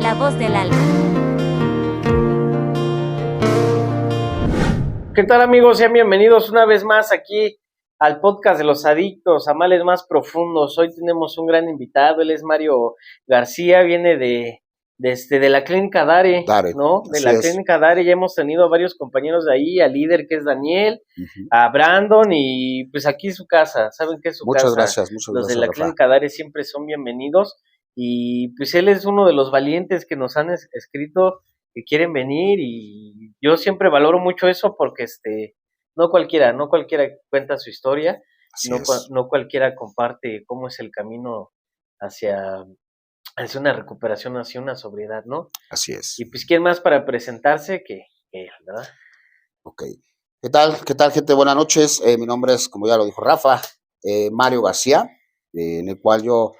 La voz del alma. ¿Qué tal, amigos? Sean bienvenidos una vez más aquí al podcast de los adictos a males más profundos. Hoy tenemos un gran invitado, él es Mario García, viene de la Clínica Dare, Dare, ¿no? De así la es. Clínica Dare ya hemos tenido a varios compañeros de ahí, al líder que es Daniel, Ujú. a Brandon y pues aquí es su casa, ¿saben qué es su Muchas casa? gracias, Los de la Rafa. Clínica Dare siempre son bienvenidos y pues él es uno de los valientes que nos han escrito que quieren venir y yo siempre valoro mucho eso porque no cualquiera cuenta su historia, Así es. no cualquiera comparte cómo es el camino hacia, hacia una recuperación, hacia una sobriedad, ¿no? Así es. Y pues, ¿quién más para presentarse que él, ¿verdad? Ok. ¿Qué tal? ¿Qué tal, gente? Buenas noches. Mi nombre es, como ya lo dijo Rafa, Mario García, en el cual yo,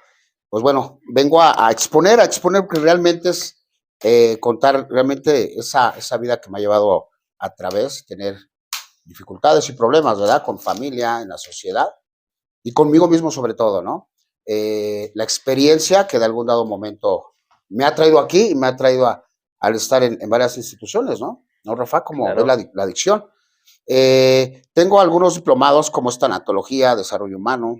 pues bueno, vengo a exponer porque realmente es contar realmente esa vida que me ha llevado a través, tener dificultades y problemas, ¿verdad? Con familia, en la sociedad y conmigo mismo sobre todo, ¿no? La experiencia que de algún dado momento me ha traído aquí y me ha traído al estar en varias instituciones, ¿no? ¿No, Rafa? Como es Claro, la adicción. Tengo algunos diplomados como es tanatología, desarrollo humano,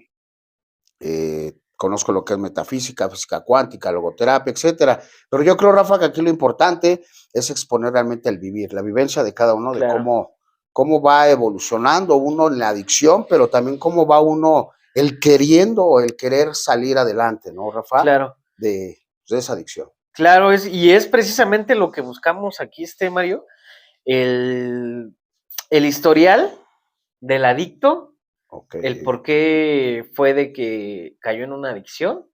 conozco lo que es metafísica, física cuántica, logoterapia, etcétera. Pero yo creo, Rafa, que aquí lo importante es exponer realmente el vivir, la vivencia de cada uno, de claro, cómo va evolucionando uno en la adicción, pero también cómo va uno el queriendo o el querer salir adelante, ¿no, Rafa? claro, De esa adicción. claro, y es precisamente lo que buscamos aquí, Mario, el, el historial del adicto, Ok, el por qué fue de que cayó en una adicción,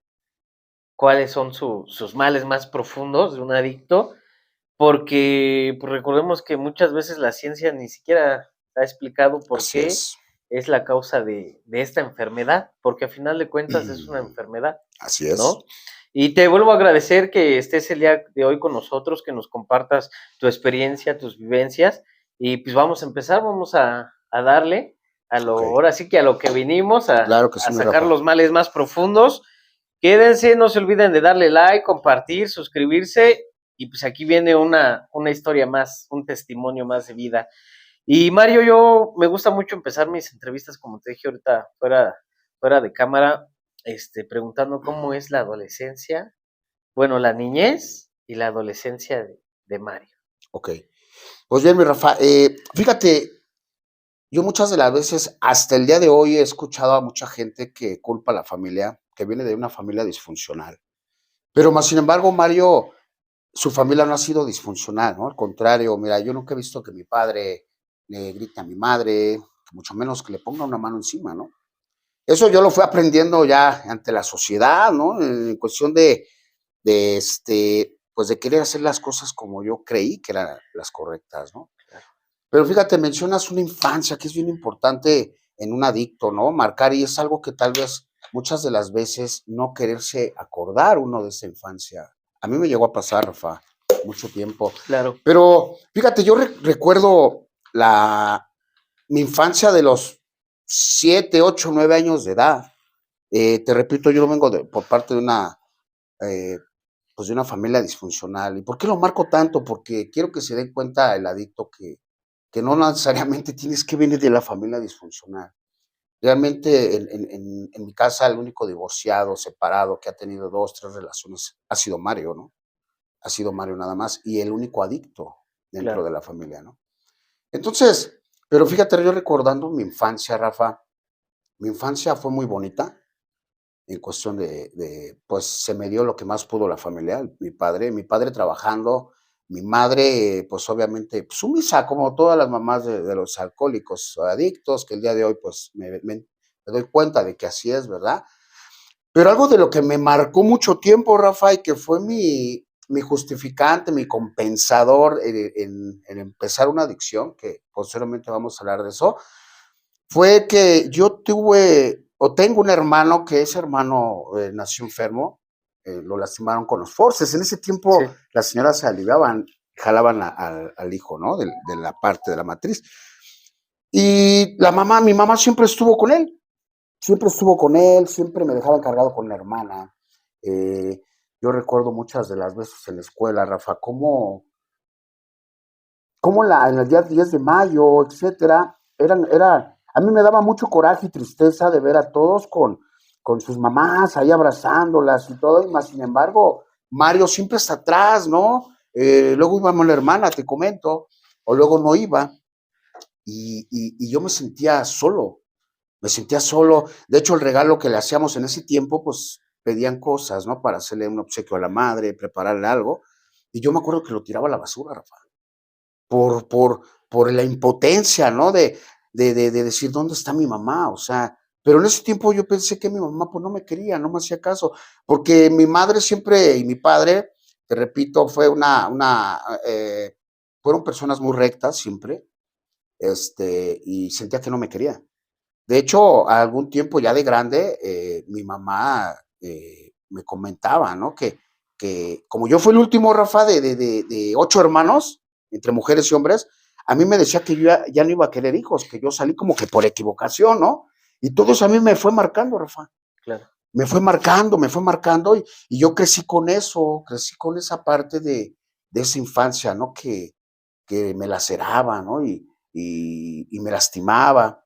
cuáles son sus males más profundos de un adicto, porque pues, recordemos que muchas veces la ciencia ni siquiera ha explicado por así qué es. es la causa de esta enfermedad, porque a final de cuentas es una enfermedad, Así es. ¿no? Y te vuelvo a agradecer que estés el día de hoy con nosotros, que nos compartas tu experiencia, tus vivencias, y pues vamos a empezar, vamos a darle Ok. ahora sí que a lo que vinimos, Claro que a sí, mi sacar Rafa. los males más profundos. Quédense, no se olviden de darle like, compartir, suscribirse, y pues aquí viene una historia más, un testimonio más de vida. Y Mario, yo me gusta mucho empezar mis entrevistas, como te dije ahorita, fuera de cámara, preguntando cómo es la adolescencia, bueno, la niñez y la adolescencia de Mario. Ok. Pues bien, mi Rafa, fíjate, yo muchas de las veces, hasta el día de hoy, he escuchado a mucha gente que culpa a la familia, que viene de una familia disfuncional. Pero más sin embargo, Mario, su familia no ha sido disfuncional, ¿no? Al contrario, mira, yo nunca he visto que mi padre le grite a mi madre, mucho menos que le ponga una mano encima, ¿no? Eso yo lo fui aprendiendo ya ante la sociedad, ¿no? En cuestión pues de querer hacer las cosas como yo creí que eran las correctas, ¿no? Pero fíjate, mencionas una infancia que es bien importante en un adicto, ¿no? Marcar, y es algo que tal vez muchas de las veces no quererse acordar uno de esa infancia. A mí me llegó a pasar, Rafa, mucho tiempo. Claro, Pero fíjate, yo recuerdo mi infancia de los 7, 8, 9 años de edad. Te repito, yo no vengo por parte de eh, pues de una familia disfuncional. ¿Y por qué lo marco tanto? Porque quiero que se den cuenta el adicto que no necesariamente tienes que venir de la familia disfuncional. Realmente en mi casa el único divorciado, separado, que ha tenido 2, 3 relaciones ha sido Mario, ¿no? Ha sido Mario nada más, y el único adicto dentro claro, de la familia, ¿no? Entonces, pero fíjate, yo recordando mi infancia, Rafa, mi infancia fue muy bonita en cuestión pues se me dio lo que más pudo la familia, mi padre trabajando, mi madre, pues obviamente, pues, sumisa, como todas las mamás de los alcohólicos o adictos, que el día de hoy, pues me doy cuenta de que así es, ¿verdad? Pero algo de lo que me marcó mucho tiempo, Rafa, y que fue mi justificante, mi compensador en empezar una adicción, que posteriormente vamos a hablar de eso, fue que yo tuve o tengo un hermano que ese hermano nació enfermo, lo lastimaron con los forces. En ese tiempo sí, las señoras se aliviaban, jalaban al hijo, ¿no? De la parte de la matriz. Y mi mamá siempre estuvo con él, siempre me dejaba encargado con la hermana. Yo recuerdo muchas de las veces en la escuela, Rafa, cómo en el día 10 de mayo, etcétera, a mí me daba mucho coraje y tristeza de ver a todos con sus mamás ahí abrazándolas y todo, y más sin embargo, Mario siempre está atrás, ¿no? Luego iba la hermana, te comento, o luego no iba, y yo me sentía solo. De hecho, el regalo que le hacíamos en ese tiempo, pues pedían cosas, ¿no? Para hacerle un obsequio a la madre, prepararle algo, y yo me acuerdo que lo tiraba a la basura, Rafa por, por, por la impotencia, ¿no? De decir, ¿dónde está mi mamá? O sea, pero en ese tiempo yo pensé que mi mamá pues no me quería, no me hacía caso, porque mi madre siempre y mi padre, te repito, fueron personas muy rectas siempre, y sentía que no me quería. De hecho, a algún tiempo ya de grande, mi mamá me comentaba, ¿no? Que como yo fui el último, Rafa, de 8 hermanos, entre mujeres y hombres, a mí me decía que yo ya no iba a querer hijos, que yo salí como que por equivocación, ¿no? Y todo eso a mí me fue marcando, Rafa. Claro. Me fue marcando y yo crecí con esa parte de esa infancia, ¿no? Que me laceraba, ¿no? Y me lastimaba.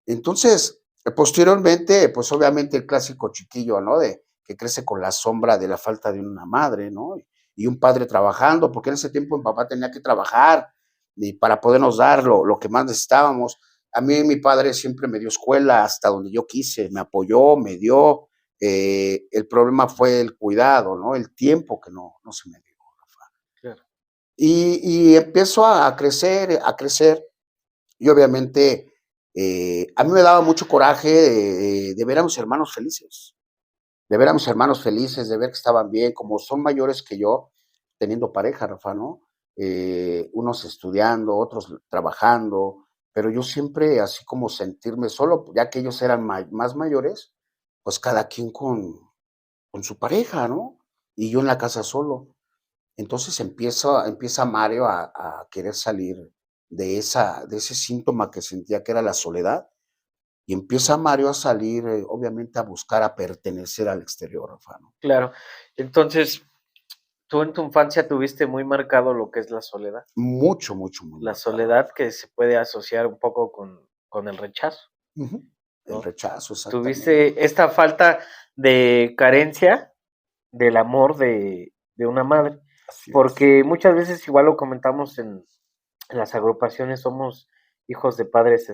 Entonces, posteriormente, pues obviamente el clásico chiquillo, ¿no? De que crece con la sombra de la falta de una madre, ¿no? Y un padre trabajando, porque en ese tiempo mi papá tenía que trabajar y para podernos dar lo que más necesitábamos. A mí mi padre siempre me dio escuela hasta donde yo quise, me apoyó, me dio. El problema fue el cuidado, ¿no? El tiempo que no se me dio, Rafa. Claro. Y empiezo a crecer, y obviamente a mí me daba mucho coraje de ver a mis hermanos felices, de ver a mis hermanos felices, de ver que estaban bien, como son mayores que yo, teniendo pareja, Rafa, ¿no? Unos estudiando, otros trabajando, pero yo siempre así como sentirme solo, ya que ellos eran más mayores, pues cada quien con su pareja, ¿no? Y yo en la casa solo. Entonces empieza Mario a querer salir de ese síntoma que sentía que era la soledad, y empieza Mario a salir, obviamente a buscar a pertenecer al exterior, Rafa, ¿no? Claro. Entonces, tú en tu infancia tuviste muy marcado lo que es la soledad. Mucho, mucho, muy La marcado, soledad Rafa. que se puede asociar un poco con el rechazo, Ujú. El ¿no? rechazo, exactamente. Tuviste esta falta de carencia del amor de una madre, Así es. porque muchas veces igual lo comentamos en las agrupaciones, somos hijos de padres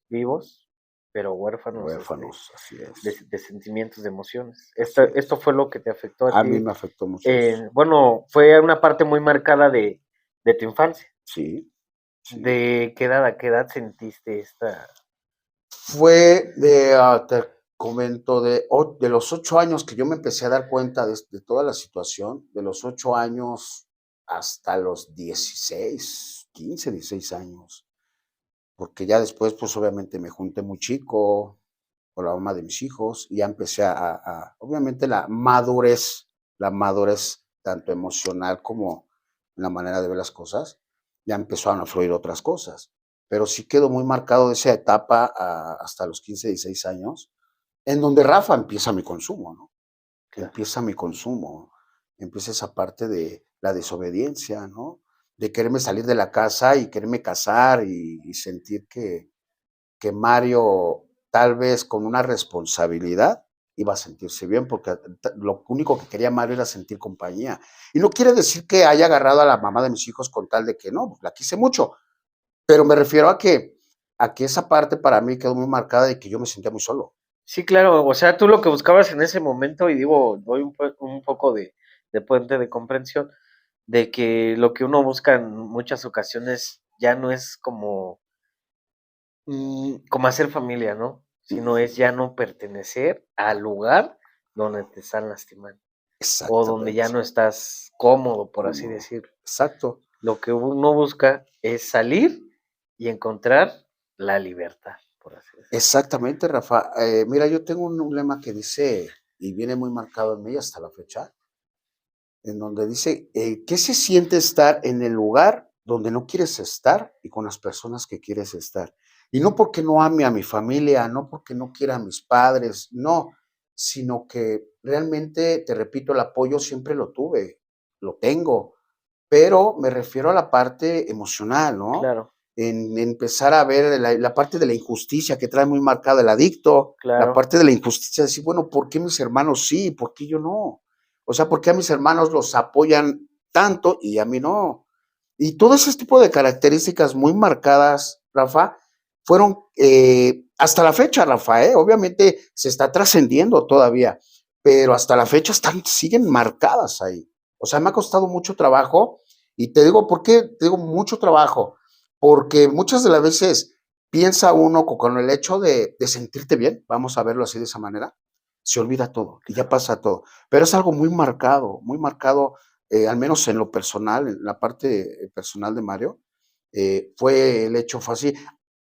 vivos, pero huérfanos Huérfanos, así de, es. de sentimientos, de emociones. Así Esto es. fue lo que te afectó a A mí ti. me afectó mucho eso. Bueno, fue una parte muy marcada de tu infancia. Sí, sí. ¿De qué edad a qué edad sentiste esta? Te comento, de los 8 años que yo me empecé a dar cuenta de toda la situación, de los 8 años hasta los 16, 15, 16 años, porque ya después, pues obviamente me junté muy chico con la mamá de mis hijos y ya empecé obviamente la madurez tanto emocional como la manera de ver las cosas, ya empezaron a fluir otras cosas. Pero sí quedó muy marcado de esa etapa hasta los 15, 16 años, en donde Rafa empieza mi consumo, ¿no? Claro. Empieza mi consumo, empieza esa parte de la desobediencia, ¿no? De quererme salir de la casa y quererme casar y sentir que Mario, tal vez con una responsabilidad, iba a sentirse bien, porque lo único que quería Mario era sentir compañía. Y no quiere decir que haya agarrado a la mamá de mis hijos con tal de que no, la quise mucho, pero me refiero a que esa parte para mí quedó muy marcada de que yo me sentía muy solo. Sí, claro, o sea, tú lo que buscabas en ese momento, y digo, doy un poco de puente de comprensión, de que lo que uno busca en muchas ocasiones ya no es como hacer familia, ¿no? Sino es ya no pertenecer al lugar donde te están lastimando o donde ya Exactamente. no estás cómodo, por así Como, decirlo. exacto. Lo que uno busca es salir y encontrar la libertad, por así decirlo. Exactamente, Rafa. Mira, yo tengo un lema que dice, y viene muy marcado en mí hasta la fecha, en donde dice, ¿qué se siente estar en el lugar donde no quieres estar y con las personas que quieres estar? Y no porque no ame a mi familia, no porque no quiera a mis padres, no, sino que realmente, te repito, el apoyo siempre lo tuve, lo tengo, pero me refiero a la parte emocional, ¿no? Claro, En empezar a ver la parte de la injusticia que trae muy marcada el adicto, la claro, parte de la injusticia, decir, bueno, ¿por qué mis hermanos sí? ¿Por qué yo no? O sea, ¿por qué a mis hermanos los apoyan tanto y a mí no? Y todo ese tipo de características muy marcadas, Rafa, fueron hasta la fecha, Rafa, obviamente se está trascendiendo todavía, pero hasta la fecha siguen marcadas ahí. O sea, me ha costado mucho trabajo y te digo, ¿por qué? Te digo mucho trabajo, porque muchas de las veces piensa uno con el hecho de sentirte bien, vamos a verlo así de esa manera, se olvida todo y ya pasa todo. Pero es algo muy marcado, al menos en lo personal, en la parte personal de Mario, el hecho fue así.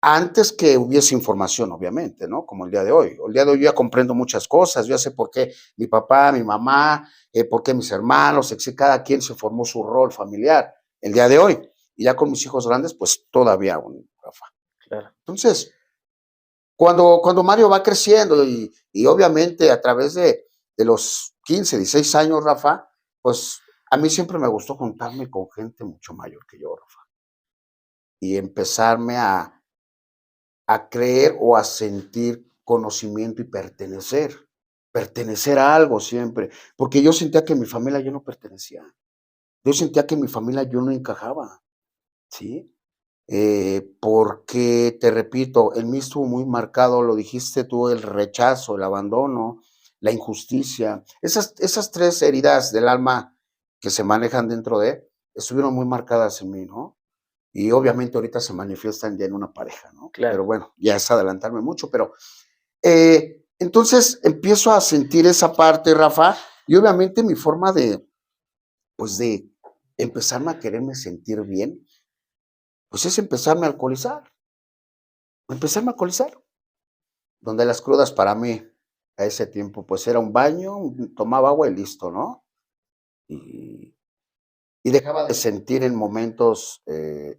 Antes que hubiese información, obviamente, ¿no? Como el día de hoy. El día de hoy yo ya comprendo muchas cosas, yo ya sé por qué mi papá, mi mamá, por qué mis hermanos, cada quien se formó su rol familiar el día de hoy. Y ya con mis hijos grandes, pues todavía aún, Rafa. claro. Entonces, cuando Mario va creciendo y obviamente a través de los 15, 16 años, Rafa, pues a mí siempre me gustó juntarme con gente mucho mayor que yo, Rafa, y empezarme a creer o a sentir conocimiento y pertenecer a algo siempre, porque yo sentía que en mi familia yo no pertenecía, yo sentía que en mi familia yo no encajaba, ¿sí? Porque, te repito, en mí estuvo muy marcado, lo dijiste tú, el rechazo, el abandono, la injusticia. Esas tres heridas del alma que se manejan dentro estuvieron muy marcadas en mí, ¿no? Y obviamente ahorita se manifiestan ya en una pareja, ¿no? Pero Claro. bueno, ya es adelantarme mucho, pero entonces empiezo a sentir esa parte, Rafa, y obviamente mi forma pues de empezarme a quererme sentir bien, pues es empezarme a alcoholizar, donde las crudas para mí a ese tiempo pues era un baño, tomaba agua y listo, ¿no? Y, y dejaba de sentir en momentos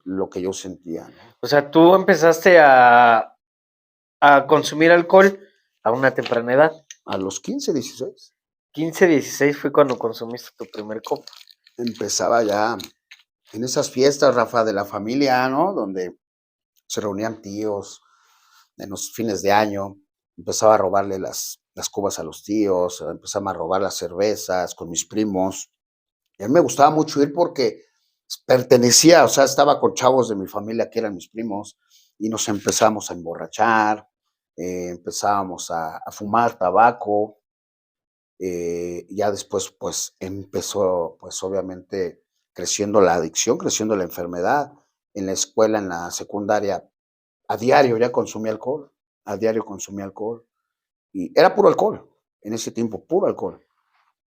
lo que yo sentía, ¿no? O sea, tú empezaste a consumir alcohol a una temprana edad. A los 15, 16, 15, 16 fue cuando consumiste tu primer copa. empezaba ya en esas fiestas, Rafa, de la familia, ¿no? Donde se reunían tíos en los fines de año, empezaba a robarle las cubas a los tíos, empezaba a robar las cervezas con mis primos. Y a mí me gustaba mucho ir porque pertenecía, o sea, estaba con chavos de mi familia que eran mis primos y nos empezamos a emborrachar, empezábamos a fumar tabaco, ya después pues empezó pues obviamente creciendo la adicción, creciendo la enfermedad. En la escuela, en la secundaria, a diario ya consumía alcohol, a diario consumía alcohol. Y era puro alcohol, en ese tiempo, puro alcohol.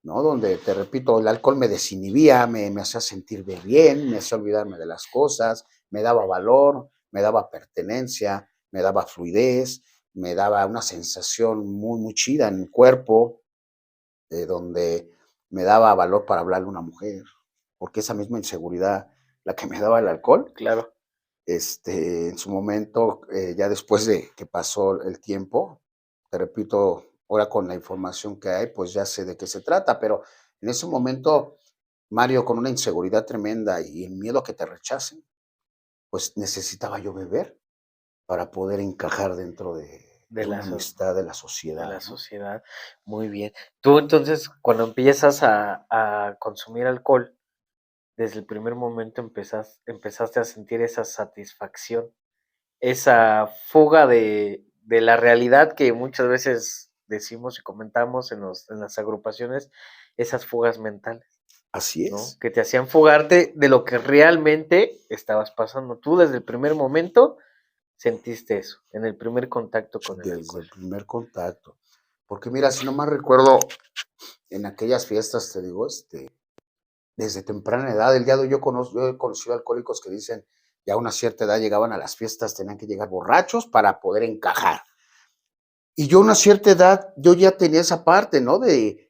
¿No? Donde, te repito, el alcohol me desinhibía, me hacía sentirme bien, me hacía olvidarme de las cosas, me daba valor, me daba pertenencia, me daba fluidez, me daba una sensación muy, muy chida en mi cuerpo, donde me daba valor para hablarle a una mujer, porque esa misma inseguridad, la que me daba el alcohol, Claro. en su momento, ya después de que pasó el tiempo, te repito, ahora con la información que hay, pues ya sé de qué se trata, pero en ese momento, Mario, con una inseguridad tremenda y el miedo a que te rechacen, pues necesitaba yo beber para poder encajar dentro De de una amistad de la de la sociedad, ¿no? sociedad. Muy bien. Tú entonces, cuando empiezas a consumir alcohol, desde el primer momento empezaste a sentir esa satisfacción, esa fuga de la realidad que muchas veces decimos y comentamos en las agrupaciones, esas fugas mentales, Así ¿no? es. Que te hacían fugarte de lo que realmente estabas pasando. Tú desde el primer momento sentiste eso, en el primer contacto con el Desde alcohol. el primer contacto. Porque mira, si no mal recuerdo, en aquellas fiestas, te digo, desde temprana edad, el día de hoy yo he conocido alcohólicos que dicen, ya a una cierta edad llegaban a las fiestas, tenían que llegar borrachos para poder encajar. Y yo a una cierta edad, yo ya tenía esa parte, ¿no?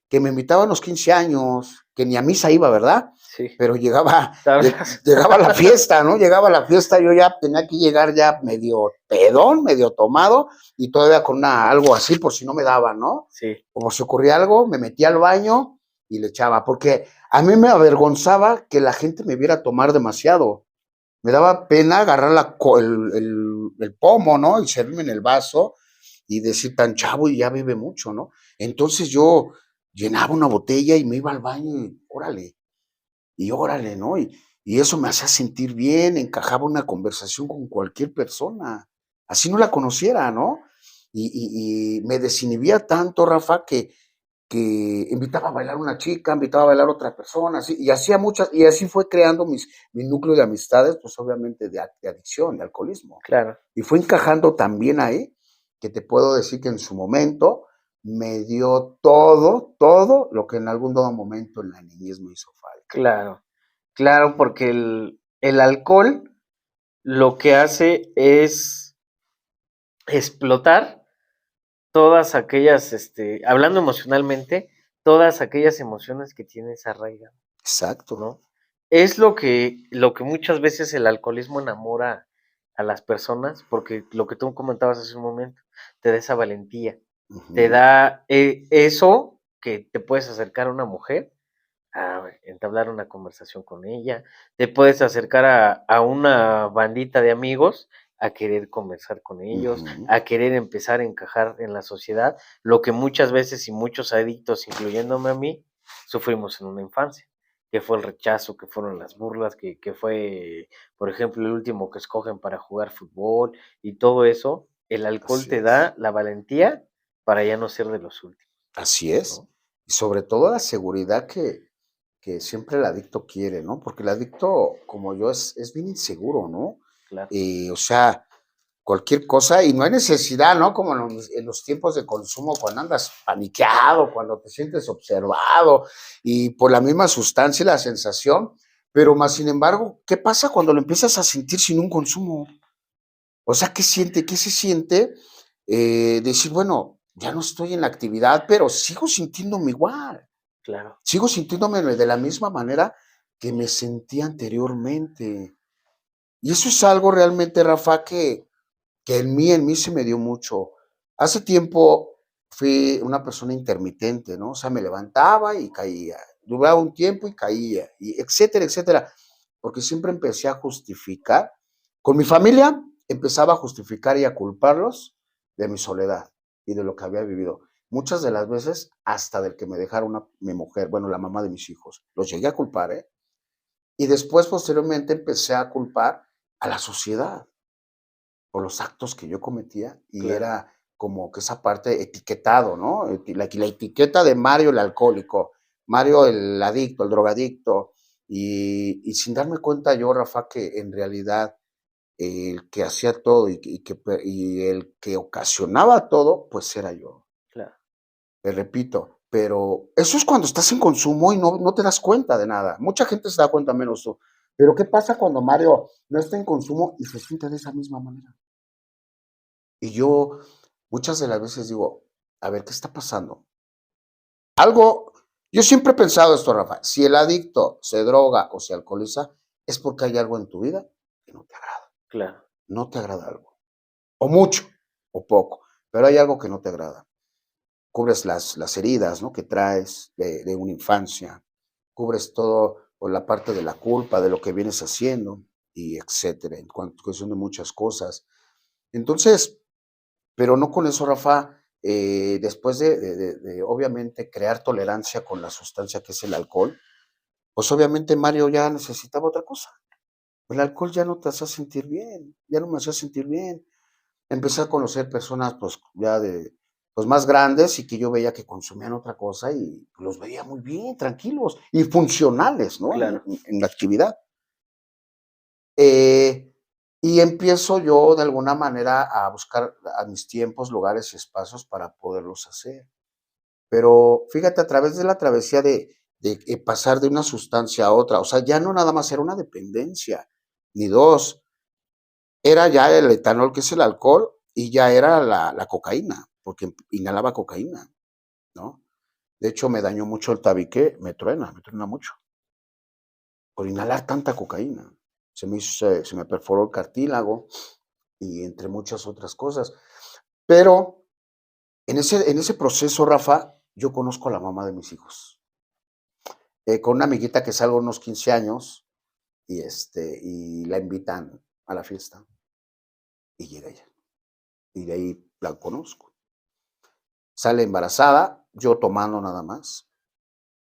que me invitaba a los 15 años, que ni a misa iba, ¿verdad? Sí, Pero llegaba, tablas. llegaba a la fiesta, ¿no? Llegaba a la fiesta, yo ya tenía que llegar ya medio pedón, medio tomado, y todavía con algo así por si no me daba, ¿no? Sí, Como si ocurría algo, me metía al baño y le echaba, porque a mí me avergonzaba que la gente me viera tomar demasiado. Me daba pena agarrar el pomo, ¿no? Y servirme en el vaso y decir tan chavo y ya bebe mucho, ¿no? Entonces yo llenaba una botella y me iba al baño y órale, ¿no? Y eso me hacía sentir bien, encajaba una conversación con cualquier persona, así no la conociera, ¿no? Y me desinhibía tanto, Rafa, que invitaba a bailar una chica, invitaba a bailar otra persona, así, y hacía muchas, y así fue creando mi núcleo de amistades, pues obviamente de adicción, de alcoholismo. claro. Y fue encajando también ahí, que te puedo decir que en su momento me dio todo lo que en algún dado momento en la niñez me hizo falta. Claro, claro, porque el alcohol lo que hace es explotar todas aquellas, hablando emocionalmente, todas aquellas emociones que tienes arraigadas, Exacto. ¿no? Es lo que muchas veces el alcoholismo enamora a las personas, porque lo que tú comentabas hace un momento, te da esa valentía, te Ujú. da eso que te puedes acercar a una mujer a entablar una conversación con ella, te puedes acercar a una bandita de amigos a querer conversar con ellos, Ujú. a querer empezar a encajar en la sociedad, lo que muchas veces y muchos adictos, incluyéndome a mí, sufrimos en una infancia, que fue el rechazo, que fueron las burlas, que fue, por ejemplo, el último que escogen para jugar fútbol y todo eso, el alcohol Así te es. da la valentía para ya no ser de los últimos, Así es. ¿no? Y sobre todo la seguridad que siempre el adicto quiere, ¿no? Porque el adicto, como yo, es bien inseguro, ¿no? Claro, O sea, cualquier cosa, y no hay necesidad, ¿no? Como en los tiempos de consumo, cuando andas paniqueado, cuando te sientes observado, y por la misma sustancia y la sensación, pero más sin embargo, ¿qué pasa cuando lo empiezas a sentir sin un consumo? O sea, qué se siente decir, bueno, ya no estoy en la actividad, pero sigo sintiéndome igual, claro, sigo sintiéndome de la misma manera que me sentía anteriormente. Y eso es algo realmente, Rafa, que en mí se me dio mucho. Hace tiempo fui una persona intermitente, ¿no? O sea, me levantaba y caía, duraba un tiempo y caía, y etcétera, etcétera, porque siempre empecé a justificar. Con mi familia empezaba a justificar y a culparlos de mi soledad y de lo que había vivido. Muchas de las veces hasta del que me dejara mi mujer, bueno, la mamá de mis hijos. Los llegué a culpar, ¿eh? Y después, posteriormente, empecé a culpar a la sociedad por los actos que yo cometía y claro. era como que esa parte etiquetado, ¿no? La etiqueta de Mario el alcohólico, Mario el adicto, el drogadicto, y sin darme cuenta yo, Rafa, que en realidad el que hacía todo y el que ocasionaba todo, pues era yo. Claro, Te repito, pero eso es cuando estás en consumo y no te das cuenta de nada. Mucha gente se da cuenta menos tú. Pero ¿qué pasa cuando Mario no está en consumo y se siente de esa misma manera? Y yo muchas de las veces digo, a ver, ¿qué está pasando? Algo, yo siempre he pensado esto, Rafa, si el adicto se droga o se alcoholiza, es porque hay algo en tu vida que no te agrada. claro, No te agrada algo. O mucho, o poco, pero hay algo que no te agrada. Cubres las heridas, ¿no? Que traes de una infancia, cubres todo por la parte de la culpa, de lo que vienes haciendo, y etcétera, en cuestión de muchas cosas. Entonces, pero no con eso, Rafa, después de obviamente crear tolerancia con la sustancia que es el alcohol, pues obviamente Mario ya necesitaba otra cosa. El alcohol ya no te hacía sentir bien, ya no me hacía sentir bien. Empecé a conocer personas pues ya pues más grandes y que yo veía que consumían otra cosa y los veía muy bien, tranquilos y funcionales, ¿no? En, claro, en la actividad. Eh, y empiezo yo de alguna manera a buscar a mis tiempos, lugares y espacios para poderlos hacer. Pero fíjate, a través de la travesía de pasar de una sustancia a otra, o sea, ya no nada más era una dependencia, ni dos, era ya el etanol, que es el alcohol, y ya era la cocaína, porque inhalaba cocaína, ¿no? De hecho, me dañó mucho el tabique, me truena mucho. Por inhalar tanta cocaína. Se me perforó el cartílago y entre muchas otras cosas. Pero en ese proceso, Rafa, yo conozco a la mamá de mis hijos. Con una amiguita que salgo unos 15 años y la invitan a la fiesta y llega ella. Y de ahí la conozco. Sale embarazada, yo tomando nada más.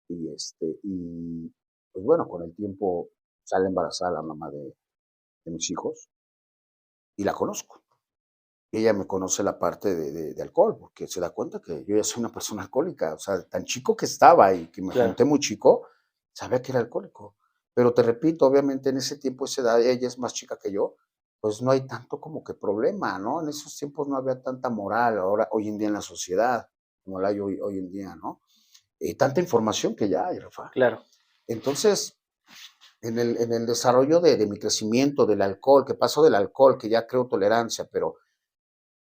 Y pues bueno, con el tiempo sale embarazada la mamá de mis hijos y la conozco. Ella me conoce la parte de alcohol, porque se da cuenta que yo ya soy una persona alcohólica, o sea, tan chico que estaba y que me Claro, junté muy chico, sabía que era alcohólico. Pero te repito, obviamente en ese tiempo, esa edad, ella es más chica que yo, pues no hay tanto como que problema, ¿no? En esos tiempos no había tanta moral, ahora, hoy en día en la sociedad, como la hay hoy en día, ¿no? Tanta información que ya hay, Rafa. claro. Entonces, en el desarrollo de mi crecimiento, del alcohol, que paso del alcohol, que ya creo tolerancia, pero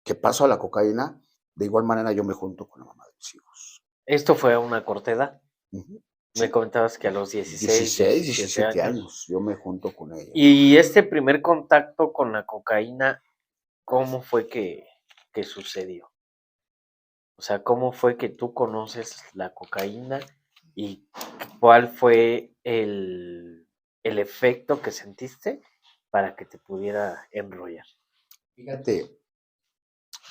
que paso a la cocaína, de igual manera yo me junto con la mamá de mis hijos. Esto fue a una corta edad. Ujú. Me Sí, comentabas que a los 16, 16, 17 17 años. años, yo me junto con ella. Y este primer contacto con la cocaína, ¿cómo fue que sucedió? O sea, ¿cómo fue que tú conoces la cocaína y cuál fue el efecto que sentiste para que te pudiera enrollar? Fíjate,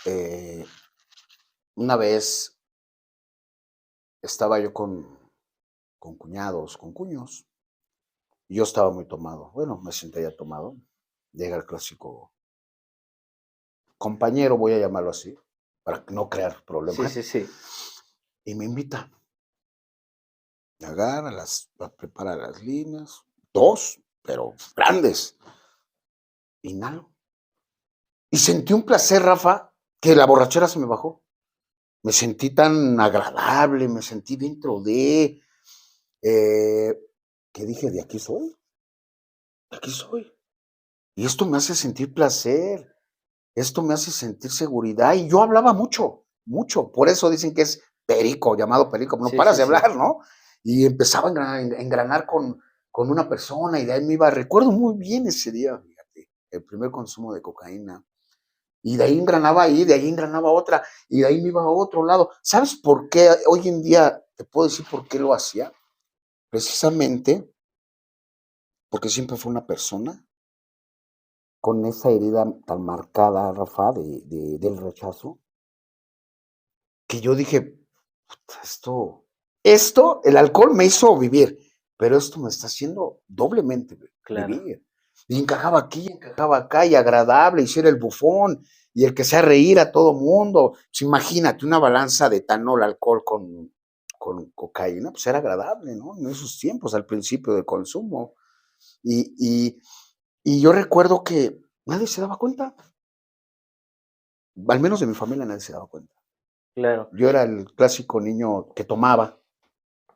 eh, una vez estaba yo con cuñados, con cuños, y yo estaba muy tomado. Bueno, me sentía ya tomado. Llega el clásico compañero, voy a llamarlo así, para no crear Sí, problemas, sí, sí. y me invita. Me agarra, prepara las líneas, dos, pero grandes. Inhalo. Y sentí un placer, Rafa, que la borrachera se me bajó. Me sentí tan agradable, me sentí dentro eh, que dije, de aquí soy. Y esto me hace sentir placer, esto me hace sentir seguridad. Y yo hablaba mucho, mucho. Por eso dicen que es perico, llamado perico, no Sí, paras sí, de sí. hablar, ¿no? Y empezaba a engranar con una persona y de ahí me iba, recuerdo muy bien ese día, fíjate, el primer consumo de cocaína. Y de ahí engranaba ahí, de ahí engranaba otra, y de ahí me iba a otro lado. ¿Sabes por qué? Hoy en día te puedo decir por qué lo hacía. Precisamente porque siempre fue una persona con esa herida tan marcada, Rafa, del rechazo, que yo dije, esto, el alcohol me hizo vivir, pero esto me está haciendo doblemente Claro. vivir. Y encajaba aquí, encajaba acá, y agradable, y ser el bufón, y el que sea reír a todo mundo. Pues imagínate una balanza de etanol, alcohol con cocaína, pues era agradable, ¿no? En esos tiempos, al principio del consumo. Y, y, y yo recuerdo que nadie se daba cuenta, al menos de mi familia nadie se daba cuenta. Claro, Yo era el clásico niño que tomaba.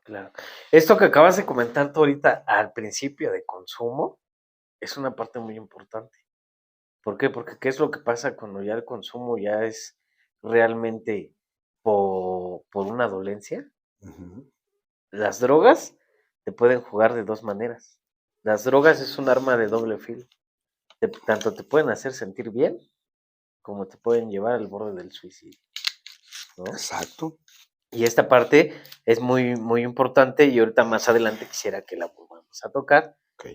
claro. Esto que acabas de comentar tú ahorita al principio de consumo es una parte muy importante. ¿Por qué? Porque ¿qué es lo que pasa cuando ya el consumo ya es realmente por una dolencia? Ujú. Las drogas te pueden jugar de dos maneras. Las drogas es un arma de doble filo. Tanto te pueden hacer sentir bien como te pueden llevar al borde del suicidio, ¿no? Exacto. Y esta parte es muy, muy importante y ahorita más adelante quisiera que la volvamos a tocar. Ok.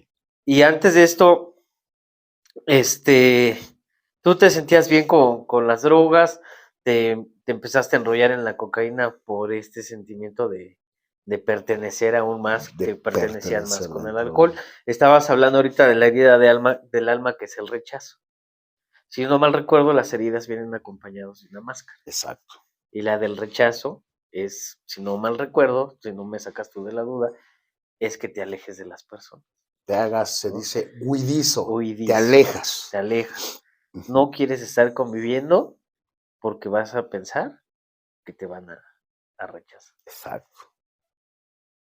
Y antes de esto, este, tú te sentías bien con las drogas, te empezaste a enrollar en la cocaína por este sentimiento de pertenecer aún más, De que pertenecían más pertenecer con el dentro alcohol. Estabas hablando ahorita de la herida del alma que es el rechazo. Si no mal recuerdo, las heridas vienen acompañadas de una máscara. exacto. Y la del rechazo es, si no mal recuerdo, si no me sacas tú de la duda, es que te alejes de las personas, Te hagas, se ¿no? dice huidizo, te Huidizo, te alejas. alejas. Ujú. No quieres estar conviviendo porque vas a pensar que te van a rechazar. Exacto.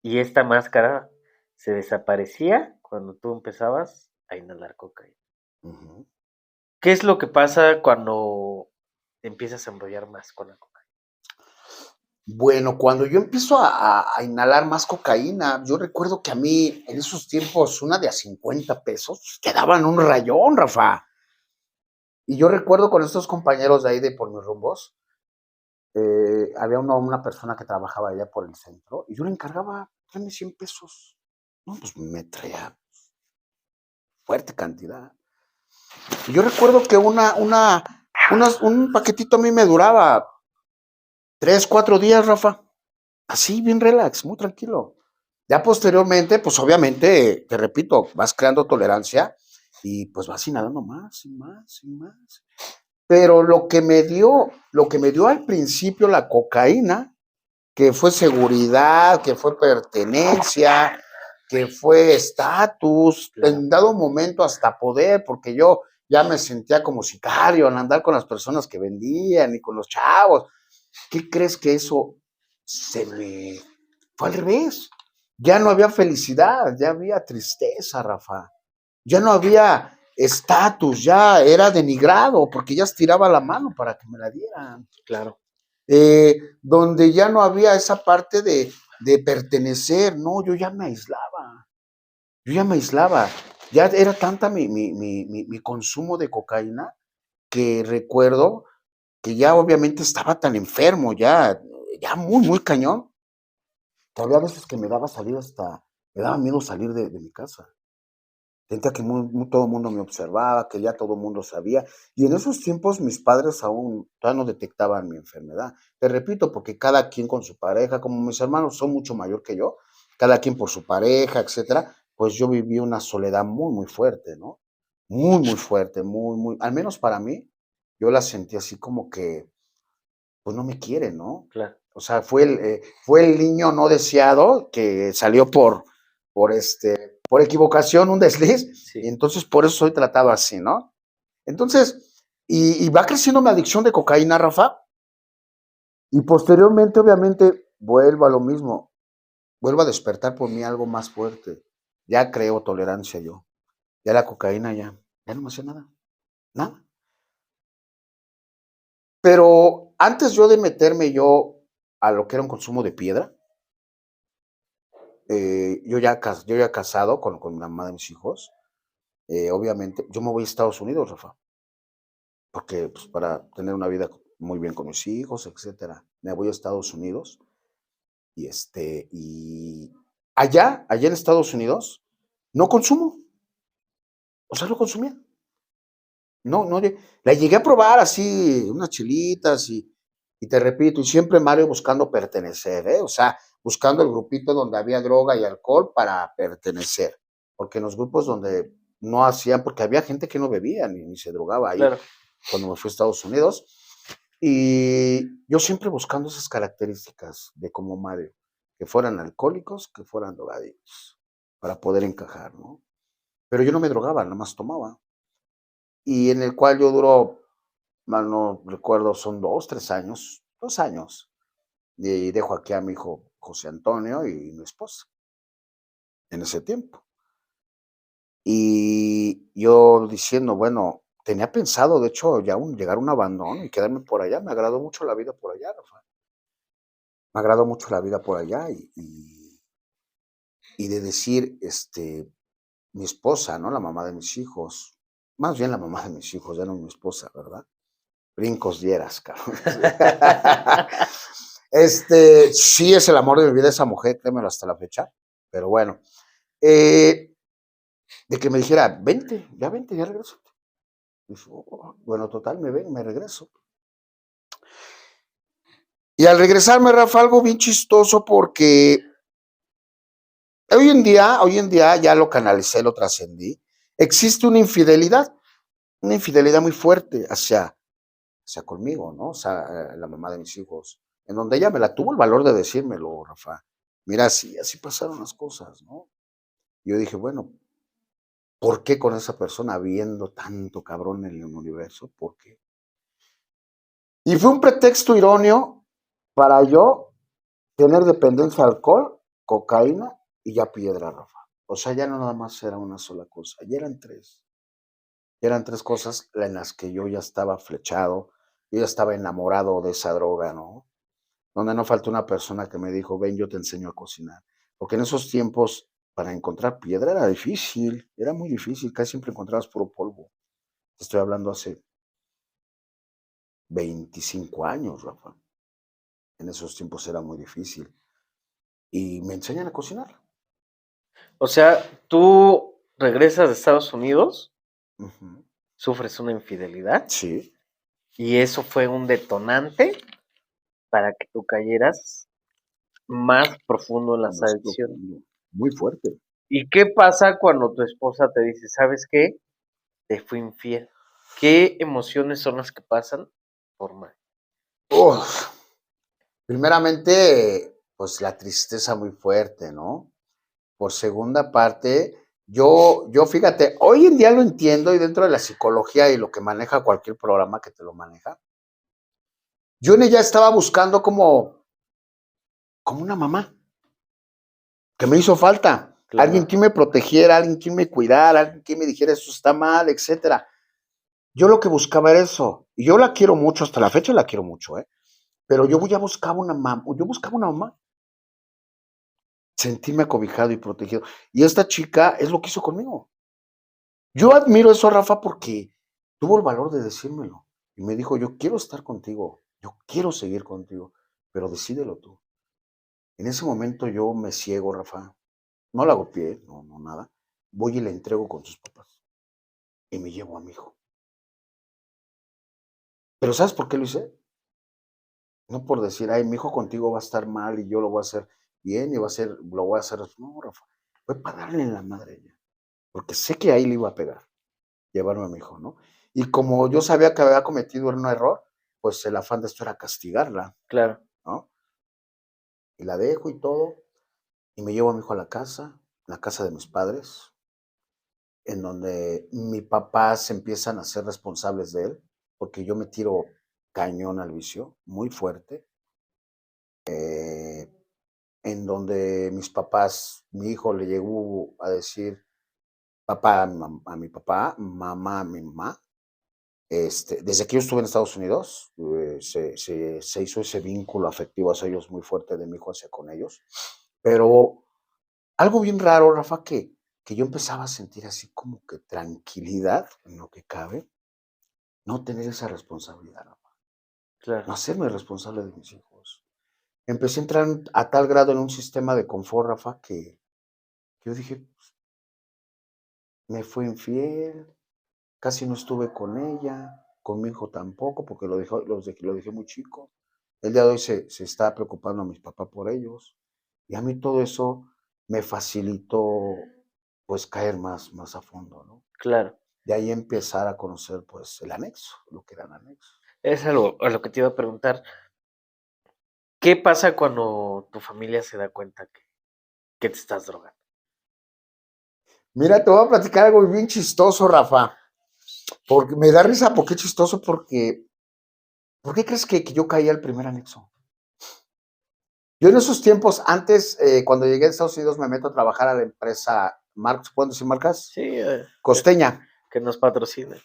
Y esta máscara se desaparecía cuando tú empezabas a inhalar cocaína. Ujú. ¿Qué es lo que pasa cuando te empiezas a enrollar más con la cocaína? Bueno, cuando yo empiezo a inhalar más cocaína, yo recuerdo que a mí en esos tiempos una de a 50 pesos te daban un rayón, Rafa. Y yo recuerdo con estos compañeros de ahí de por mis rumbos, había una persona que trabajaba allá por el centro y yo le encargaba, tráeme 100 pesos. No, pues me traía fuerte cantidad. Y yo recuerdo que un paquetito a mí me duraba 3, 4 días, Rafa. Así, bien relax, muy tranquilo. Ya posteriormente, pues obviamente, te repito, vas creando tolerancia y pues vas inhalando más y más y más. Pero lo que me dio al principio la cocaína, que fue seguridad, que fue pertenencia, que fue estatus, Claro. en dado momento hasta poder, porque yo ya me sentía como sicario al andar con las personas que vendían y con los chavos. ¿Qué crees que eso se me fue al revés? Ya no había felicidad, ya había tristeza, Rafa. Ya no había estatus, ya era denigrado, porque ya estiraba la mano para que me la dieran. Claro. Donde ya no había esa parte de pertenecer, no, yo ya me aislaba, ya era tanta mi consumo de cocaína que recuerdo que ya obviamente estaba tan enfermo, ya muy, muy cañón, que había veces que me daba miedo salir de mi casa. Sentía que todo el mundo me observaba, que ya todo el mundo sabía. Y en esos tiempos mis padres aún todavía no detectaban mi enfermedad. Te repito, porque cada quien con su pareja, como mis hermanos son mucho mayor que yo, cada quien por su pareja, etcétera, pues yo viví una soledad muy, muy fuerte, ¿no? Muy, muy fuerte, muy, muy, al menos para mí, yo la sentí así como que, pues no me quiere, ¿no? Claro. O sea, fue el niño no deseado que salió por equivocación, un desliz, y Sí. entonces por eso soy tratado así, ¿no? Entonces, y va creciendo mi adicción de cocaína, Rafa, y posteriormente, obviamente, vuelvo a lo mismo, vuelvo a despertar por mí algo más fuerte. Ya creo tolerancia yo. Ya la cocaína ya no me hacía nada, nada. Pero antes yo de meterme yo a lo que era un consumo de piedra, yo ya casado con la mamá de mis hijos, obviamente, yo me voy a Estados Unidos, Rafa, porque pues, para tener una vida muy bien con mis hijos, etcétera. Me voy a Estados Unidos y allá en Estados Unidos no consumo, o sea, no consumía. No, no, la llegué a probar así, unas chilitas y te repito, y siempre Mario buscando pertenecer, ¿eh? O sea, buscando el grupito donde había droga y alcohol para pertenecer, porque en los grupos donde no hacían, porque había gente que no bebía ni se drogaba ahí Claro. cuando me fui a Estados Unidos, y yo siempre buscando esas características de como Mario, que fueran alcohólicos, que fueran drogadictos, para poder encajar, ¿no? Pero yo no me drogaba, nada más tomaba y en el cual yo duró, mal no recuerdo, son 2, 3 años, 2 años, y dejo aquí a mi hijo José Antonio y mi esposa en ese tiempo. Y yo diciendo, bueno, tenía pensado, de hecho, ya llegar a un abandono y quedarme por allá. Me agradó mucho la vida por allá, Rafa. Me agradó mucho la vida por allá y de decir, mi esposa, ¿no? La mamá de mis hijos, más bien la mamá de mis hijos, ya no mi esposa, ¿verdad? Brincos dieras, cabrón. Sí es el amor de mi vida esa mujer, créemelo hasta la fecha. Pero bueno, eh, de que me dijera, vente, ya regreso. Dije, "Oh, bueno, total, me regreso. Y al regresarme, Rafa, algo bien chistoso porque hoy en día ya lo canalicé, lo trascendí. Existe una infidelidad muy fuerte hacia conmigo, ¿no? O sea, la mamá de mis hijos, en donde ella me la tuvo el valor de decírmelo, Rafa. Mira, así pasaron las cosas, ¿no? Yo dije, bueno, ¿por qué con esa persona habiendo tanto cabrón en el universo? ¿Por qué? Y fue un pretexto iróneo para yo tener dependencia de alcohol, cocaína y ya piedra, Rafa. O sea, ya no nada más era una sola cosa, ya eran tres. Ya eran tres cosas en las que yo ya estaba flechado, yo ya estaba enamorado de esa droga, ¿no? donde no faltó una persona que me dijo, ven, yo te enseño a cocinar. Porque en esos tiempos, para encontrar piedra era difícil, era muy difícil, casi siempre encontrabas puro polvo. Te estoy hablando hace 25 años, Rafa. En esos tiempos era muy difícil. Y me enseñan a cocinar. O sea, tú regresas de Estados Unidos, Ujú. sufres una infidelidad Sí, y eso fue un detonante para que tú cayeras más profundo en las más adicciones. profundo, muy fuerte. ¿Y qué pasa cuando tu esposa te dice, sabes qué? Te fui infiel. ¿Qué emociones son las que pasan por mal? Uf, primeramente, pues la tristeza muy fuerte, ¿no? Por segunda parte, yo fíjate, hoy en día lo entiendo y dentro de la psicología y lo que maneja cualquier programa que te lo maneja, yo en ella estaba buscando como una mamá, que me hizo falta, alguien Claro, que me protegiera, alguien que me cuidara, alguien que me dijera eso está mal, etcétera. Yo lo que buscaba era eso, y yo la quiero mucho, hasta la fecha la quiero mucho, ¿eh? Pero yo ya buscaba una mamá, yo buscaba una mamá, sentirme acobijado y protegido. Y esta chica es lo que hizo conmigo. Yo admiro eso, Rafa, porque tuvo el valor de decírmelo. Y me dijo, yo quiero estar contigo, yo quiero seguir contigo, pero decídelo tú. En ese momento yo me ciego, Rafa. No la golpeé, no, nada. Voy y le entrego con sus papás. Y me llevo a mi hijo. Pero ¿sabes por qué lo hice? No por decir, ay, mi hijo contigo va a estar mal y yo lo voy a hacer bien y lo voy a hacer. No, Rafa. Fue para darle en la madre a ella. Porque sé que ahí le iba a pegar. Llevarme a mi hijo, ¿no? Y como yo sabía que había cometido un error, pues el afán de esto era castigarla, claro. ¿no? Y la dejo y todo, y me llevo a mi hijo a la casa de mis padres, en donde mi papá se empiezan a ser responsables de él, porque yo me tiro cañón al vicio, muy fuerte, en donde mis papás, mi hijo le llegó a decir papá a mi papá, mamá a mi mamá. Desde que yo estuve en Estados Unidos, se hizo ese vínculo afectivo hacia ellos muy fuerte de mi hijo hacia con ellos. Pero algo bien raro, Rafa, que yo empezaba a sentir así como que tranquilidad en lo que cabe, no tener esa responsabilidad, Rafa, Claro, no hacerme responsable de mis hijos. Empecé a entrar a tal grado en un sistema de confort, Rafa, que yo dije, me fue infiel, casi no estuve con ella, con mi hijo tampoco, porque lo dejé muy chico. El día de hoy se está preocupando a mis papás por ellos. Y a mí todo eso me facilitó, pues, caer más a fondo, ¿no? claro. De ahí empezar a conocer, pues, el anexo, lo que era el anexo. Es algo a lo que te iba a preguntar. ¿Qué pasa cuando tu familia se da cuenta que te estás drogando? Mira, te voy a platicar algo bien chistoso, Rafa. Porque me da risa, porque es chistoso, porque, ¿por qué crees que yo caí al primer anexo? Yo en esos tiempos, antes, cuando llegué a Estados Unidos, me meto a trabajar a la empresa Marcos, ¿puedo decir marcas? Sí, Costeña. que nos patrocinen.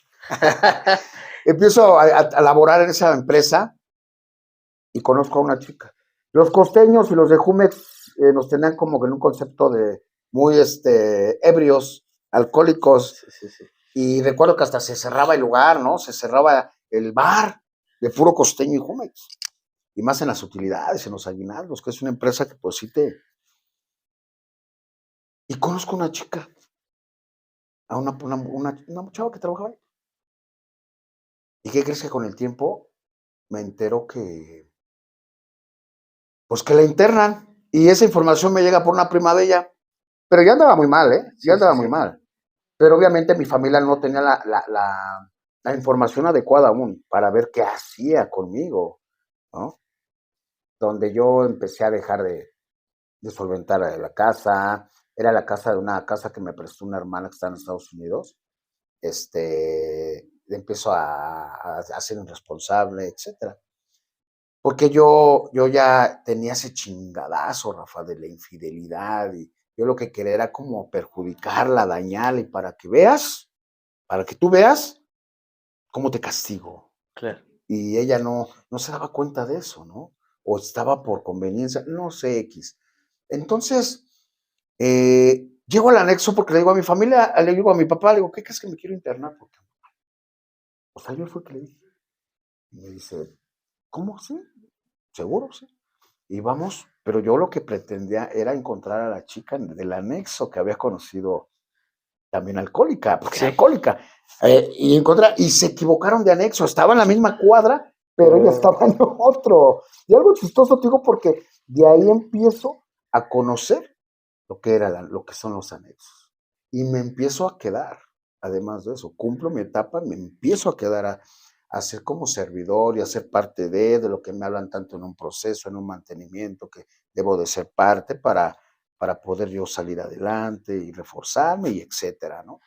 Empiezo a laborar en esa empresa y conozco a una chica. Los costeños y los de Jumex nos tenían como que en un concepto de muy ebrios, alcohólicos, Sí, sí, sí. y recuerdo que hasta se cerraba el lugar, ¿no? Se cerraba el bar de puro costeño y Jumex. Y más en las utilidades, en los aguinaldos, que es una empresa que pues sí te... Y conozco a una chica, a una chava que trabajaba ahí. ¿Y qué crees que con el tiempo me entero que, pues que la internan? Y esa información me llega por una prima de ella. Pero ya andaba muy mal, ¿eh? Ya Sí, sí, andaba muy sí. mal. Pero obviamente mi familia no tenía la información adecuada aún para ver qué hacía conmigo, ¿no? Donde yo empecé a dejar de solventar la casa. Era la casa de una casa que me prestó una hermana que está en Estados Unidos. Empiezo a ser irresponsable, etcétera. Porque yo ya tenía ese chingadazo, Rafa, de la infidelidad, y yo lo que quería era como perjudicarla, dañarla, y para que tú veas cómo te castigo. Claro. Y ella no se daba cuenta de eso, ¿no? o estaba por conveniencia, no sé, X. Entonces, llego al anexo porque le digo a mi familia, le digo a mi papá, le digo, ¿qué crees que me quiero internar? Porque, o sea, yo fue que le dije. Y me dice, ¿cómo? ¿Sí? ¿Seguro? Sí. Y vamos, pero yo lo que pretendía era encontrar a la chica del anexo que había conocido también alcohólica, porque era Sí. alcohólica. Y se equivocaron de anexo, estaba en la misma cuadra, pero ella Oh, estaba en otro. Y algo chistoso, te digo, porque de ahí empiezo a conocer lo que lo que son los anexos. Y me empiezo a quedar, además de eso, cumplo mi etapa, me empiezo a quedar a ser como servidor y a ser parte de lo que me hablan tanto en un proceso, en un mantenimiento, que debo de ser parte para poder yo salir adelante y reforzarme y etcétera, ¿no?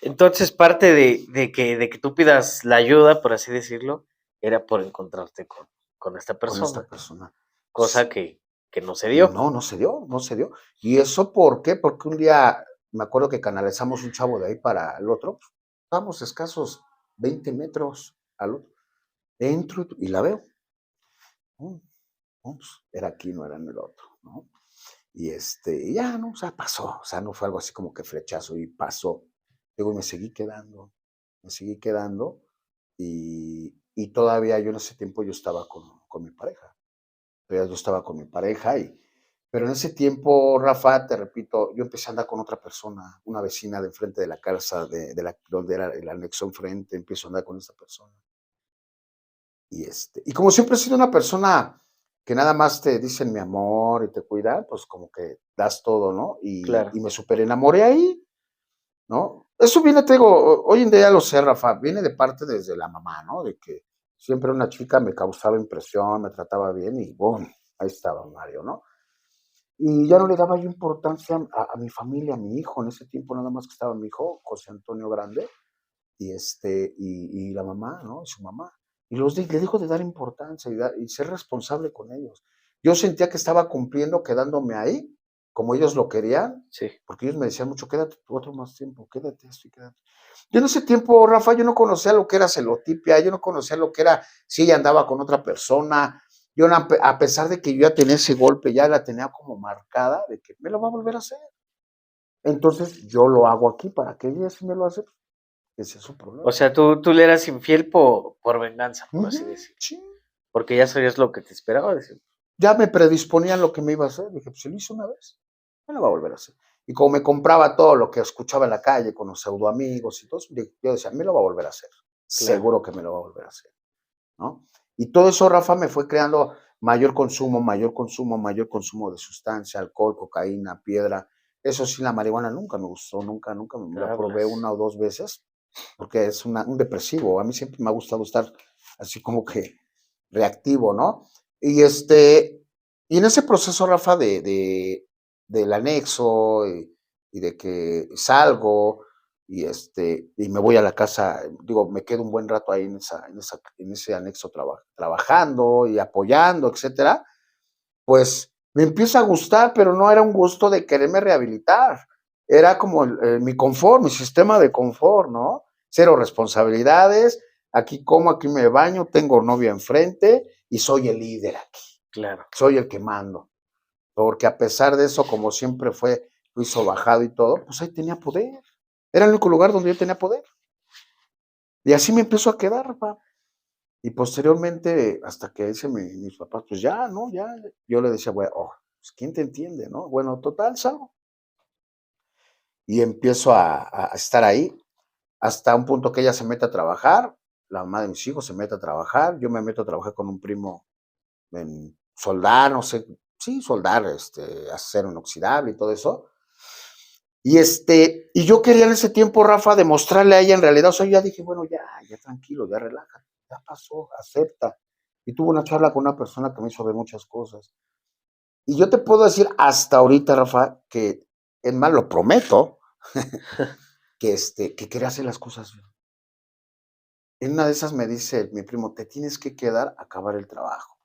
entonces, parte de que tú pidas la ayuda, por así decirlo, era por encontrarte con esta Con esta persona, persona. cosa que no se Y dio. no, no se dio, no se dio. ¿Y eso por qué? Porque un día me acuerdo que canalizamos un chavo de ahí para el otro, pues, estábamos escasos 20 metros al otro. Entro y la veo. Mm, pues, era aquí, no era en el otro, ¿no? Y ya, ¿no? O sea, pasó. O sea, no fue algo así como que flechazo y pasó. Digo, y me seguí quedando y todavía yo en ese tiempo yo estaba con mi pareja. Todavía yo estaba con mi pareja pero en ese tiempo, Rafa, te repito, yo empecé a andar con otra persona, una vecina de enfrente de la casa, donde era el anexo enfrente, empiezo a andar con esta persona. Y como siempre he sido una persona que nada más te dicen mi amor y te cuida, pues como que das todo, ¿no? Y Claro. me super enamoré ahí, ¿no? Eso viene, te digo, hoy en día ya lo sé, Rafa, viene de parte desde la mamá, ¿no? De que siempre una chica me causaba impresión, me trataba bien y ¡bum! Ahí estaba Mario, ¿no? Y ya no le daba yo importancia a mi familia, a mi hijo. En ese tiempo nada más que estaba mi hijo, José Antonio Grande, y la mamá, ¿no? Y su mamá. Le dijo de dar importancia y ser responsable con ellos. Yo sentía que estaba cumpliendo quedándome ahí, como ellos lo querían, Sí. porque ellos me decían mucho, quédate otro más tiempo, quédate esto y quédate. Yo en ese tiempo, Rafa, yo no conocía lo que era celotipia, yo no conocía lo que era si ella andaba con otra persona. Yo, a pesar de que yo ya tenía ese golpe, ya la tenía como marcada de que me lo va a volver a hacer. Entonces yo lo hago aquí para que ella sí me lo hace, ese es su O problema. sea, tú le eras infiel por venganza, por así Ujú, decirlo. sí. Porque ya sabías lo que te esperaba. Decir, Ya me predisponía a lo que me iba a hacer. Dije, pues si lo hice una vez, me lo va a volver a hacer. Y como me compraba todo lo que escuchaba en la calle con los pseudo amigos y todo eso, yo decía, me lo va a volver a hacer. claro. Seguro que me lo va a volver a hacer, ¿no? Y todo eso, Rafa, me fue creando mayor consumo de sustancia, alcohol, cocaína, piedra. Eso sí, la marihuana nunca me gustó, nunca me la probé Hablas. una o dos veces, porque es un depresivo. A mí siempre me ha gustado estar así como que reactivo, ¿no? Y en ese proceso, Rafa, del anexo y de que salgo y me voy a la casa, digo, me quedo un buen rato ahí en ese anexo trabajando y apoyando, etcétera, pues me empieza a gustar, pero no era un gusto de quererme rehabilitar. Era como mi confort, mi sistema de confort, ¿no? Cero responsabilidades, aquí como, aquí me baño, tengo novia enfrente y soy el líder aquí, Claro. soy el que mando. Porque a pesar de eso, como siempre fue, lo hizo bajado y todo, pues ahí tenía poder. Era el único lugar donde yo tenía poder. Y así me empezó a quedar, Rafa. Y posteriormente, hasta que dice mis papás, pues ya, ¿no? Ya. Yo le decía, bueno, oh, pues ¿quién te entiende, no? Bueno, total, salgo. Y empiezo a estar ahí hasta un punto que ella se mete a trabajar, la mamá de mis hijos se mete a trabajar, yo me meto a trabajar con un primo en soldar, no sé, sí, soldar, acero inoxidable y todo eso. Y yo quería en ese tiempo, Rafa, demostrarle a ella en realidad, o sea, yo ya dije, bueno, ya tranquilo, ya relájate, ya pasó, acepta. Y tuve una charla con una persona que me hizo ver muchas cosas. Y yo te puedo decir hasta ahorita, Rafa, que es más, lo prometo, que quería hacer las cosas bien. En una de esas me dice mi primo, te tienes que quedar a acabar el trabajo.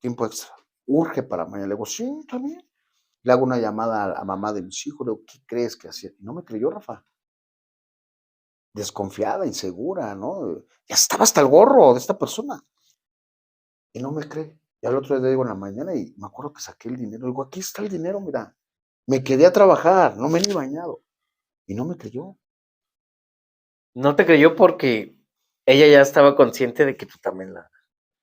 Tiempo extra. Urge para mañana. Le digo, sí, está bien. Le hago una llamada a mamá de mis hijos, le digo, ¿qué crees que hacía? Y no me creyó, Rafa. Desconfiada, insegura, ¿no? Ya estaba hasta el gorro de esta persona. Y no me cree. Y al otro día digo en la mañana y me acuerdo que saqué el dinero. Digo, aquí está el dinero, mira. Me quedé a trabajar, no me he ni bañado. Y no me creyó. No te creyó porque ella ya estaba consciente de que tú también la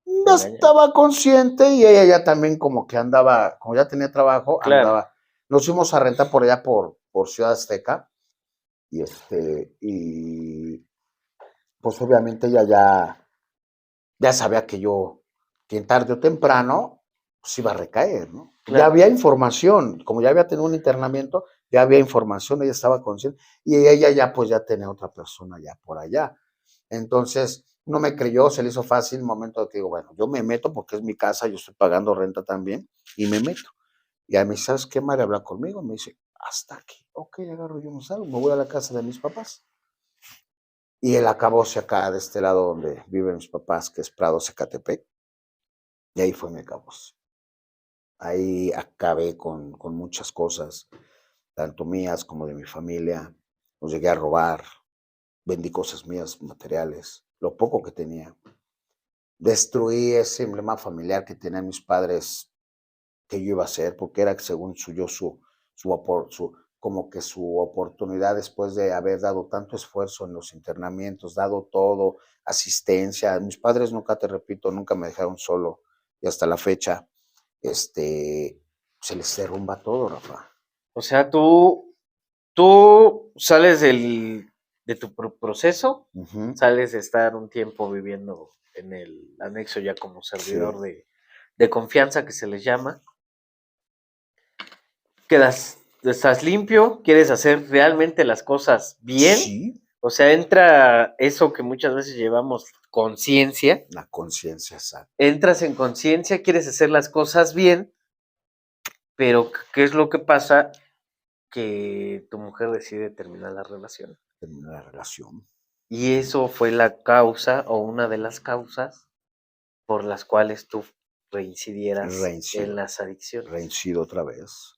Ya engañabas. estaba consciente y ella ya también como que andaba, como ya tenía trabajo, Claro, andaba. Nos fuimos a rentar por allá por Ciudad Azteca. Y pues obviamente ella ya sabía que tarde o temprano, pues iba a recaer, ¿no? Ya claro. había información, como ya había tenido un internamiento, ya había información, ella estaba consciente, y ella ya pues ya tenía otra persona ya por allá. Entonces, no me creyó, se le hizo fácil el momento de que digo, bueno, yo me meto porque es mi casa, yo estoy pagando renta también, y me meto. Y a mí, ¿sabes qué, María? Habla conmigo, me dice, hasta aquí, ok, agarro yo un salgo, me voy a la casa de mis papás. Y él acabóse acá de este lado donde viven mis papás, que es Prado, Zacatepec, y ahí fue mi acabose. Ahí acabé con muchas cosas, tanto mías como de mi familia. Los llegué a robar, vendí cosas mías, materiales, lo poco que tenía. Destruí ese emblema familiar que tenían mis padres que yo iba a hacer, porque era según como que su oportunidad después de haber dado tanto esfuerzo en los internamientos, dado todo, asistencia. Mis padres nunca, te repito, nunca me dejaron solo y hasta la fecha, se les derrumba todo, Rafa. O sea, tú sales de tu proceso, Ujú. sales de estar un tiempo viviendo en el anexo ya como Sí, servidor de confianza que se les llama, estás limpio, quieres hacer realmente las cosas bien, sí, o sea, entra eso que muchas veces llevamos conciencia, la conciencia, exacta. entras en conciencia, quieres hacer las cosas bien, pero ¿qué es lo que pasa? Que tu mujer decide terminar la relación. Terminar la relación. Y eso fue la causa o una de las causas por las cuales tú reincidieras en Reincido, las adicciones. reincido otra vez.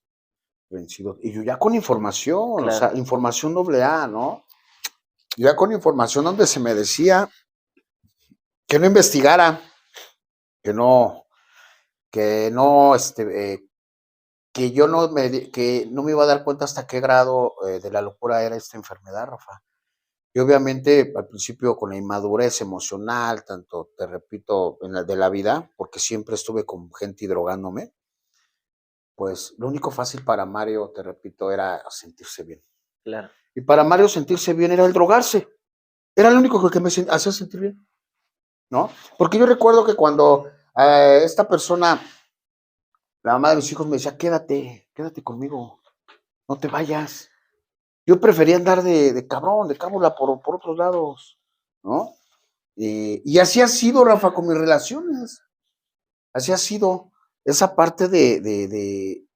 Reincido. Y yo ya con información, o sea, Claro, información doble A, ¿no? Ya con información donde se me decía que no investigara, que no, que no, que no me iba a dar cuenta hasta qué grado de la locura era esta enfermedad, Rafa. Y obviamente al principio con la inmadurez emocional, tanto, te repito, de la vida, porque siempre estuve con gente y drogándome, pues lo único fácil para Mario, te repito, era sentirse bien. claro. Y para Mario sentirse bien era el drogarse. Era lo único que me hacía sentir bien, ¿no? Porque yo recuerdo que cuando esta persona, la mamá de mis hijos, me decía, quédate conmigo, no te vayas. Yo prefería andar de cabrón, de cábula por otros lados, ¿no? Y así ha sido, Rafa, con mis relaciones. Así ha sido. Esa parte de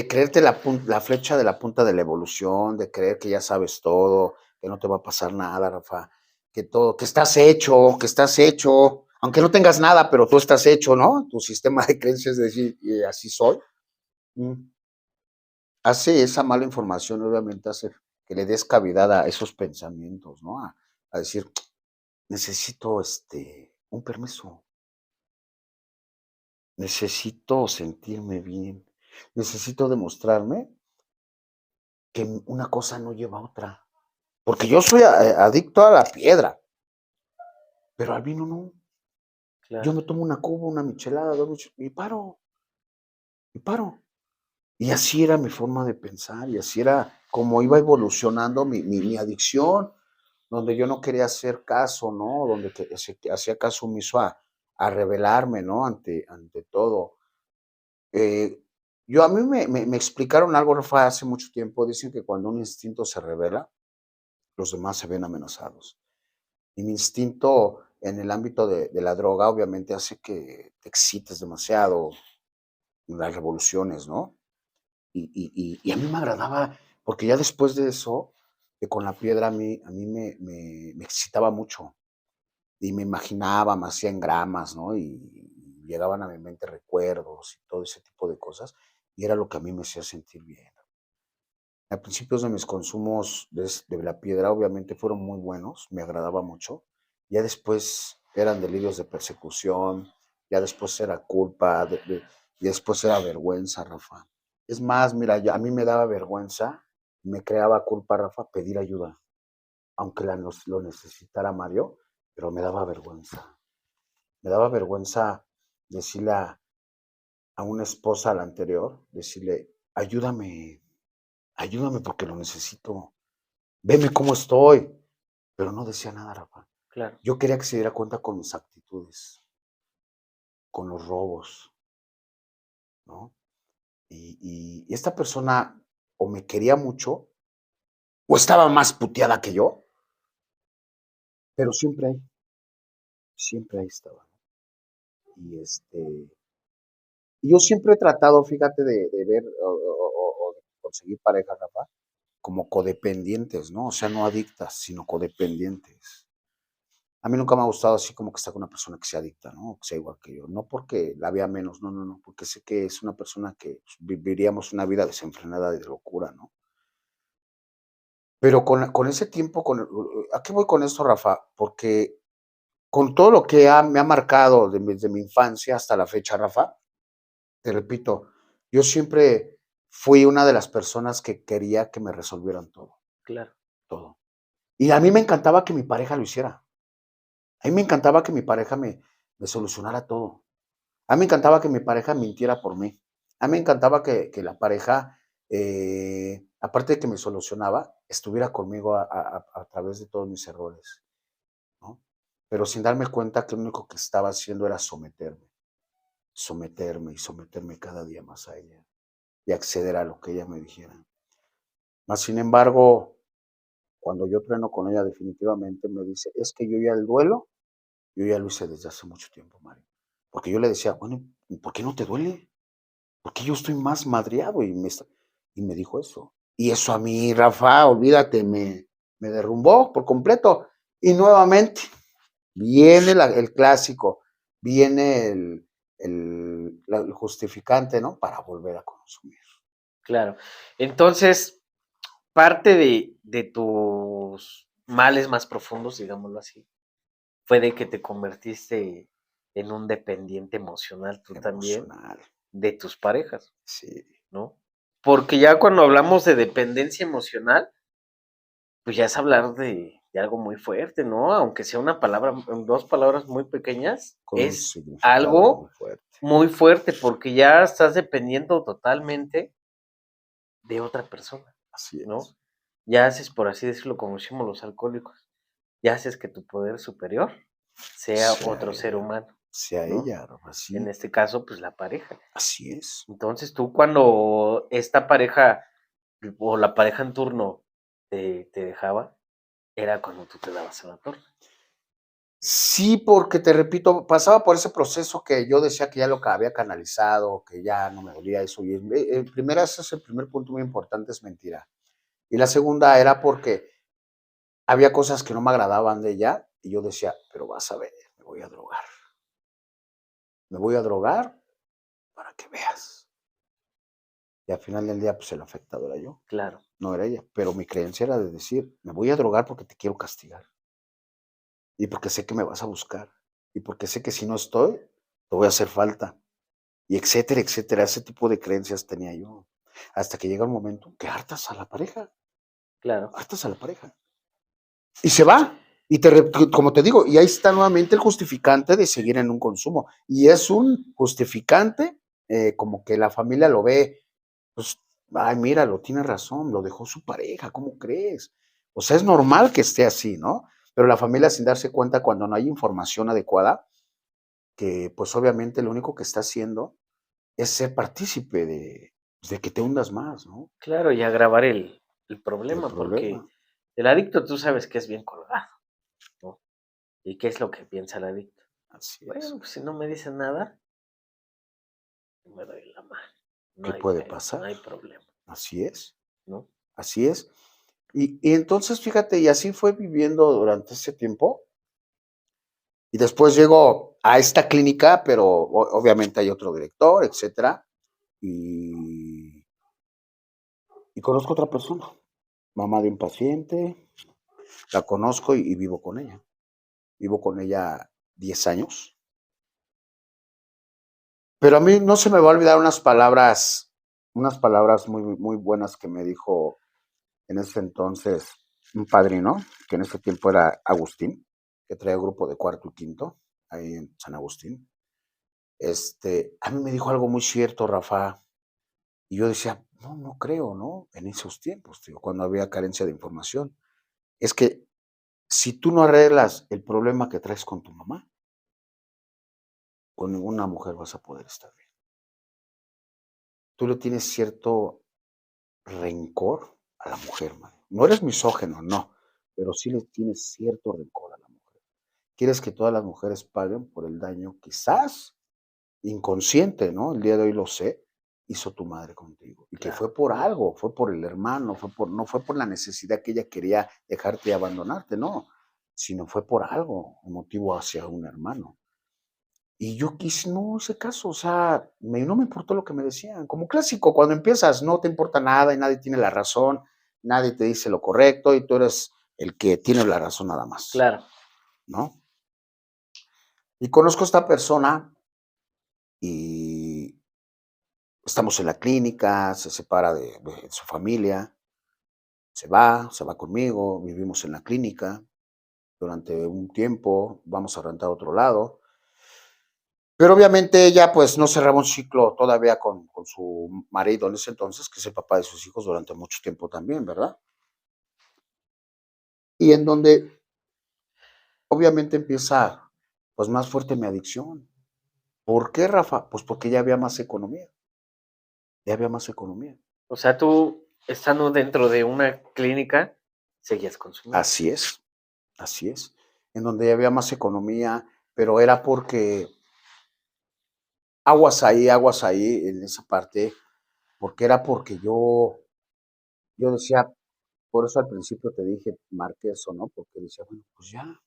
creerte la flecha de la punta de la evolución, de creer que ya sabes todo, que no te va a pasar nada, Rafa, que todo, que estás hecho, aunque no tengas nada, pero tú estás hecho, ¿no? Tu sistema de creencias es decir, y así soy. Mm. Hace esa mala información, obviamente, hace que le des cavidad a esos pensamientos, ¿no? A decir, necesito un permiso, necesito sentirme bien, necesito demostrarme que una cosa no lleva a otra. Porque yo soy adicto a la piedra, pero al vino no. Yo Claro. me tomo una cuba, una michelada, y paro, y paro. Y así era mi forma de pensar, y así era como iba evolucionando mi adicción, donde yo no quería hacer caso, ¿no? Donde hacía caso omiso a rebelarme, ¿no? Ante todo. Eh, a mí me explicaron algo, Rafa, hace mucho tiempo. Dicen que cuando un instinto se revela, los demás se ven amenazados. Y mi instinto en el ámbito de la droga obviamente hace que te excites demasiado, las revoluciones, ¿no? Y a mí me agradaba, porque ya después de eso, que con la piedra a mí me excitaba mucho y me imaginaba, me hacía engramas, ¿no? Y llegaban a mi mente recuerdos y todo ese tipo de cosas, y era lo que a mí me hacía sentir bien. A principios de mis consumos de la piedra obviamente fueron muy buenos, me agradaba mucho. Ya después eran delirios de persecución, ya después era culpa, y después era vergüenza, Rafa. Es más, mira, a mí me daba vergüenza, me creaba culpa, Rafa, pedir ayuda, aunque lo necesitara Mario, pero me daba vergüenza. Me daba vergüenza decirle a una esposa, a la anterior, decirle, ayúdame, ayúdame porque lo necesito, veme cómo estoy, pero no decía nada, Rafa. Claro. Yo quería que se diera cuenta con mis actitudes, con los robos, ¿no? Y esta persona o me quería mucho o estaba más puteada que yo, pero siempre ahí estaba. Y y yo siempre he tratado, fíjate, de ver o de conseguir pareja, Rafa, como codependientes, ¿no? O sea, no adictas, sino codependientes. A mí nunca me ha gustado así como que estar con una persona que sea adicta, ¿no? Que sea igual que yo. No porque la vea menos, no, no, no, porque sé que es una persona que pues, viviríamos una vida desenfrenada y de locura, ¿no? Pero con ese tiempo, ¿a qué voy con esto, Rafa? Porque con todo lo que me ha marcado desde mi infancia hasta la fecha, Rafa, te repito, yo siempre fui una de las personas que quería que me resolvieran todo, Claro. todo. Y a mí me encantaba que mi pareja lo hiciera. A mí me encantaba que mi pareja me solucionara todo. A mí me encantaba que mi pareja mintiera por mí. A mí me encantaba que la pareja, aparte de que me solucionaba, estuviera conmigo a través de todos mis errores, ¿no? Pero sin darme cuenta que lo único que estaba haciendo era someterme, someterme y someterme cada día más a ella y acceder a lo que ella me dijera. Mas, sin embargo, cuando yo trueno con ella definitivamente me dice, es que yo ya el duelo, yo ya lo hice desde hace mucho tiempo, Mario. Porque yo le decía, bueno, ¿por qué no te duele? Porque yo estoy más madreado y me dijo eso. Y eso a mí, Rafa, olvídate, me derrumbó por completo. Y nuevamente viene el clásico, viene el justificante, ¿no? Para volver a consumir. Claro. Entonces, parte de tus males más profundos, digámoslo así, fue de que te convertiste en un dependiente emocional tú también Emocional, de tus parejas, sí. ¿no? Porque ya cuando hablamos de dependencia emocional, pues ya es hablar de algo muy fuerte, ¿no? Aunque sea una palabra, dos palabras muy pequeñas, Con un es significado muy algo fuerte. muy fuerte porque ya estás dependiendo totalmente de otra persona, Así es. ¿no? Ya haces, por así decirlo, como decimos los alcohólicos, ya haces que tu poder superior sea Sea otro ser ella, humano, sea ¿no? ella, Rafa, En sí, este caso, pues la pareja. así es. Entonces tú cuando esta pareja o la pareja en turno te dejaba, era cuando tú te dabas a la torre. Sí, porque te repito, pasaba por ese proceso que yo decía que ya lo había canalizado, que ya no me dolía eso. Y primera, ese es el primer punto muy importante, es mentira. Y la segunda era porque había cosas que no me agradaban de ella y yo decía, pero vas a ver, me voy a drogar. Me voy a drogar para que veas. Y al final del día, pues el afectado era yo, Claro, no era ella. Pero mi creencia era de decir, me voy a drogar porque te quiero castigar. Y porque sé que me vas a buscar. Y porque sé que si no estoy, te voy a hacer falta. Y etcétera, etcétera. Ese tipo de creencias tenía yo. Hasta que llega un momento que hartas a la pareja, claro, hartas a la pareja. Y se va. Y como te digo, y ahí está nuevamente el justificante de seguir en un consumo. Y es un justificante como que la familia lo ve, pues, ay, míralo, tiene razón, lo dejó su pareja, ¿cómo crees? O sea, es normal que esté así, ¿no? Pero la familia sin darse cuenta cuando no hay información adecuada, que pues obviamente lo único que está haciendo es ser partícipe de que te hundas más, ¿no? claro, y agravar el El problema, porque problema. el adicto tú sabes que es bien colgado, ¿no? ¿Y qué es lo que piensa el adicto? Así es. Bueno, pues si no me dicen nada, me doy la mano. No ¿Qué hay puede pedo, pasar? no hay problema, Así es, ¿no? así es. Y entonces, fíjate, y así fue viviendo durante ese tiempo. Y después llego a esta clínica, pero obviamente hay otro director, etcétera. Y, y conozco otra persona, mamá de un paciente, la conozco y vivo con ella. Vivo con ella 10 años. Pero a mí no se me va a olvidar unas palabras muy, muy buenas que me dijo en ese entonces un padrino, que en ese tiempo era Agustín, que traía el grupo de cuarto y quinto, ahí en San Agustín. A mí me dijo algo muy cierto, Rafa, y yo decía, no, no creo, ¿no? En esos tiempos, tío, cuando había carencia de información. Es que si tú no arreglas el problema que traes con tu mamá, con ninguna mujer vas a poder estar bien. Tú le tienes cierto rencor a la mujer, man. No eres misógeno, no, pero sí le tienes cierto rencor a la mujer. Quieres que todas las mujeres paguen por el daño, quizás inconsciente, ¿no? El día de hoy lo sé, hizo tu madre contigo. Y que Claro, fue por algo, fue por el hermano, no fue por la necesidad que ella quería dejarte y abandonarte, no, sino fue por algo, un motivo hacia un hermano. Y yo quise, no hice caso, o sea, no me importó lo que me decían. Como clásico, cuando empiezas no te importa nada y nadie tiene la razón, nadie te dice lo correcto y tú eres el que tiene la razón nada más, claro. ¿no? Y conozco a esta persona y estamos en la clínica, se separa de su familia, se va conmigo, vivimos en la clínica durante un tiempo, vamos a rentar a otro lado. Pero obviamente ella pues no cerraba un ciclo todavía con su marido en ese entonces, que es el papá de sus hijos durante mucho tiempo también, ¿verdad? Y en donde obviamente empieza pues más fuerte mi adicción. ¿Por qué, Rafa? Pues porque ya había más economía, ya había más economía. O sea, tú, estando dentro de una clínica, seguías consumiendo. Así es, así es. En donde ya había más economía, pero era porque aguas ahí en esa parte, porque era porque yo decía, por eso al principio te dije, marqué eso, ¿no? Porque decía, bueno, pues ya,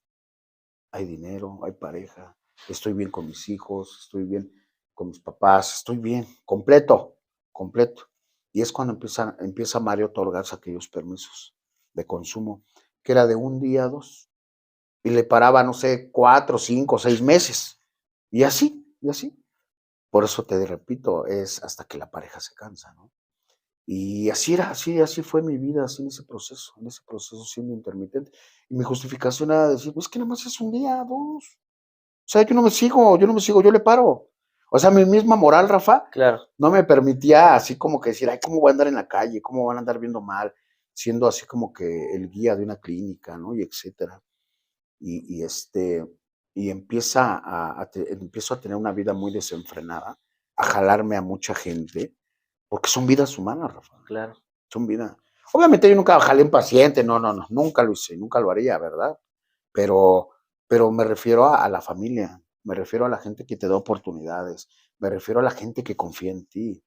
hay dinero, hay pareja, estoy bien con mis hijos, estoy bien con mis papás, estoy bien, completo, completo. Y es cuando empieza Mario a otorgarse aquellos permisos de consumo, que era de un día a dos, y le paraba, no sé, 4, 5, 6 meses, y así, y así. Por eso te repito, es hasta que la pareja se cansa, ¿no? Y así era, así fue mi vida, así en ese proceso siendo intermitente. Y mi justificación era decir, pues es que nada más es un día, dos. O sea, yo no me sigo, yo le paro. O sea, mi misma moral, Rafa, Claro, no me permitía así como que decir, ay, ¿cómo voy a andar en la calle? ¿Cómo van a andar viendo mal? Siendo así como que el guía de una clínica, ¿no? Y etcétera. Y, y este, y empiezo a tener una vida muy desenfrenada, a jalarme a mucha gente, porque son vidas humanas, Rafa, claro. son vidas. Obviamente yo nunca jalé un paciente, no, no, no, nunca lo hice, nunca lo haría, ¿verdad? Pero, pero me refiero a la familia, me refiero a la gente que te da oportunidades, me refiero a la gente que confía en ti,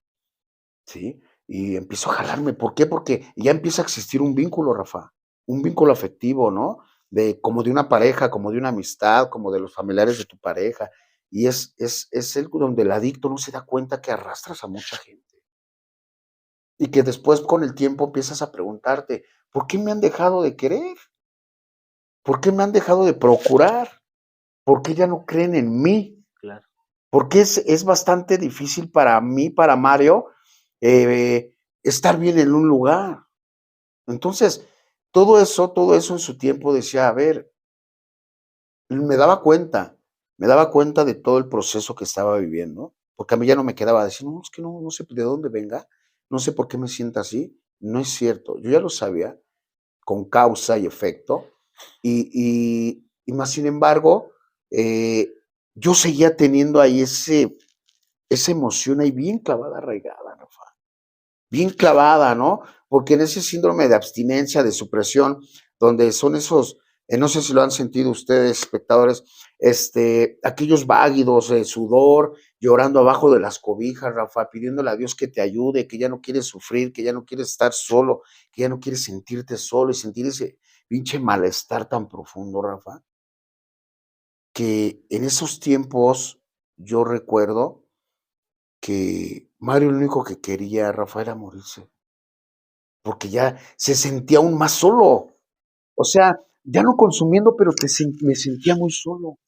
¿sí? Y empiezo a jalarme. ¿Por qué? Porque ya empieza a existir un vínculo, Rafa, un vínculo afectivo, ¿no? Como de una pareja, como de una amistad, como de los familiares de tu pareja. Y es el donde el adicto no se da cuenta que arrastras a mucha gente. Y que después con el tiempo empiezas a preguntarte, ¿por qué me han dejado de querer? ¿Por qué me han dejado de procurar? ¿Por qué ya no creen en mí? Claro. Porque es bastante difícil para mí, para Mario, estar bien en un lugar. Entonces, todo eso en su tiempo decía, a ver, me me daba cuenta de todo el proceso que estaba viviendo, porque a mí ya no me quedaba decir, no, es que no, no sé de dónde venga, no sé por qué me sienta así. No es cierto, yo ya lo sabía, con causa y efecto, y más sin embargo, eh, yo seguía teniendo ahí esa emoción ahí bien clavada, arraigada, Rafa, bien clavada, ¿no? Porque en ese síndrome de abstinencia, de supresión, donde son esos, no sé si lo han sentido ustedes, espectadores, aquellos váguidos de sudor, llorando abajo de las cobijas, Rafa, pidiéndole a Dios que te ayude, que ya no quieres sufrir, que ya no quieres estar solo, que ya no quieres sentirte solo y sentir ese pinche malestar tan profundo, Rafa, que en esos tiempos yo recuerdo que Mario lo único que quería, Rafa, era morirse, porque ya se sentía aún más solo. O sea, ya no consumiendo, pero me sentía muy solo.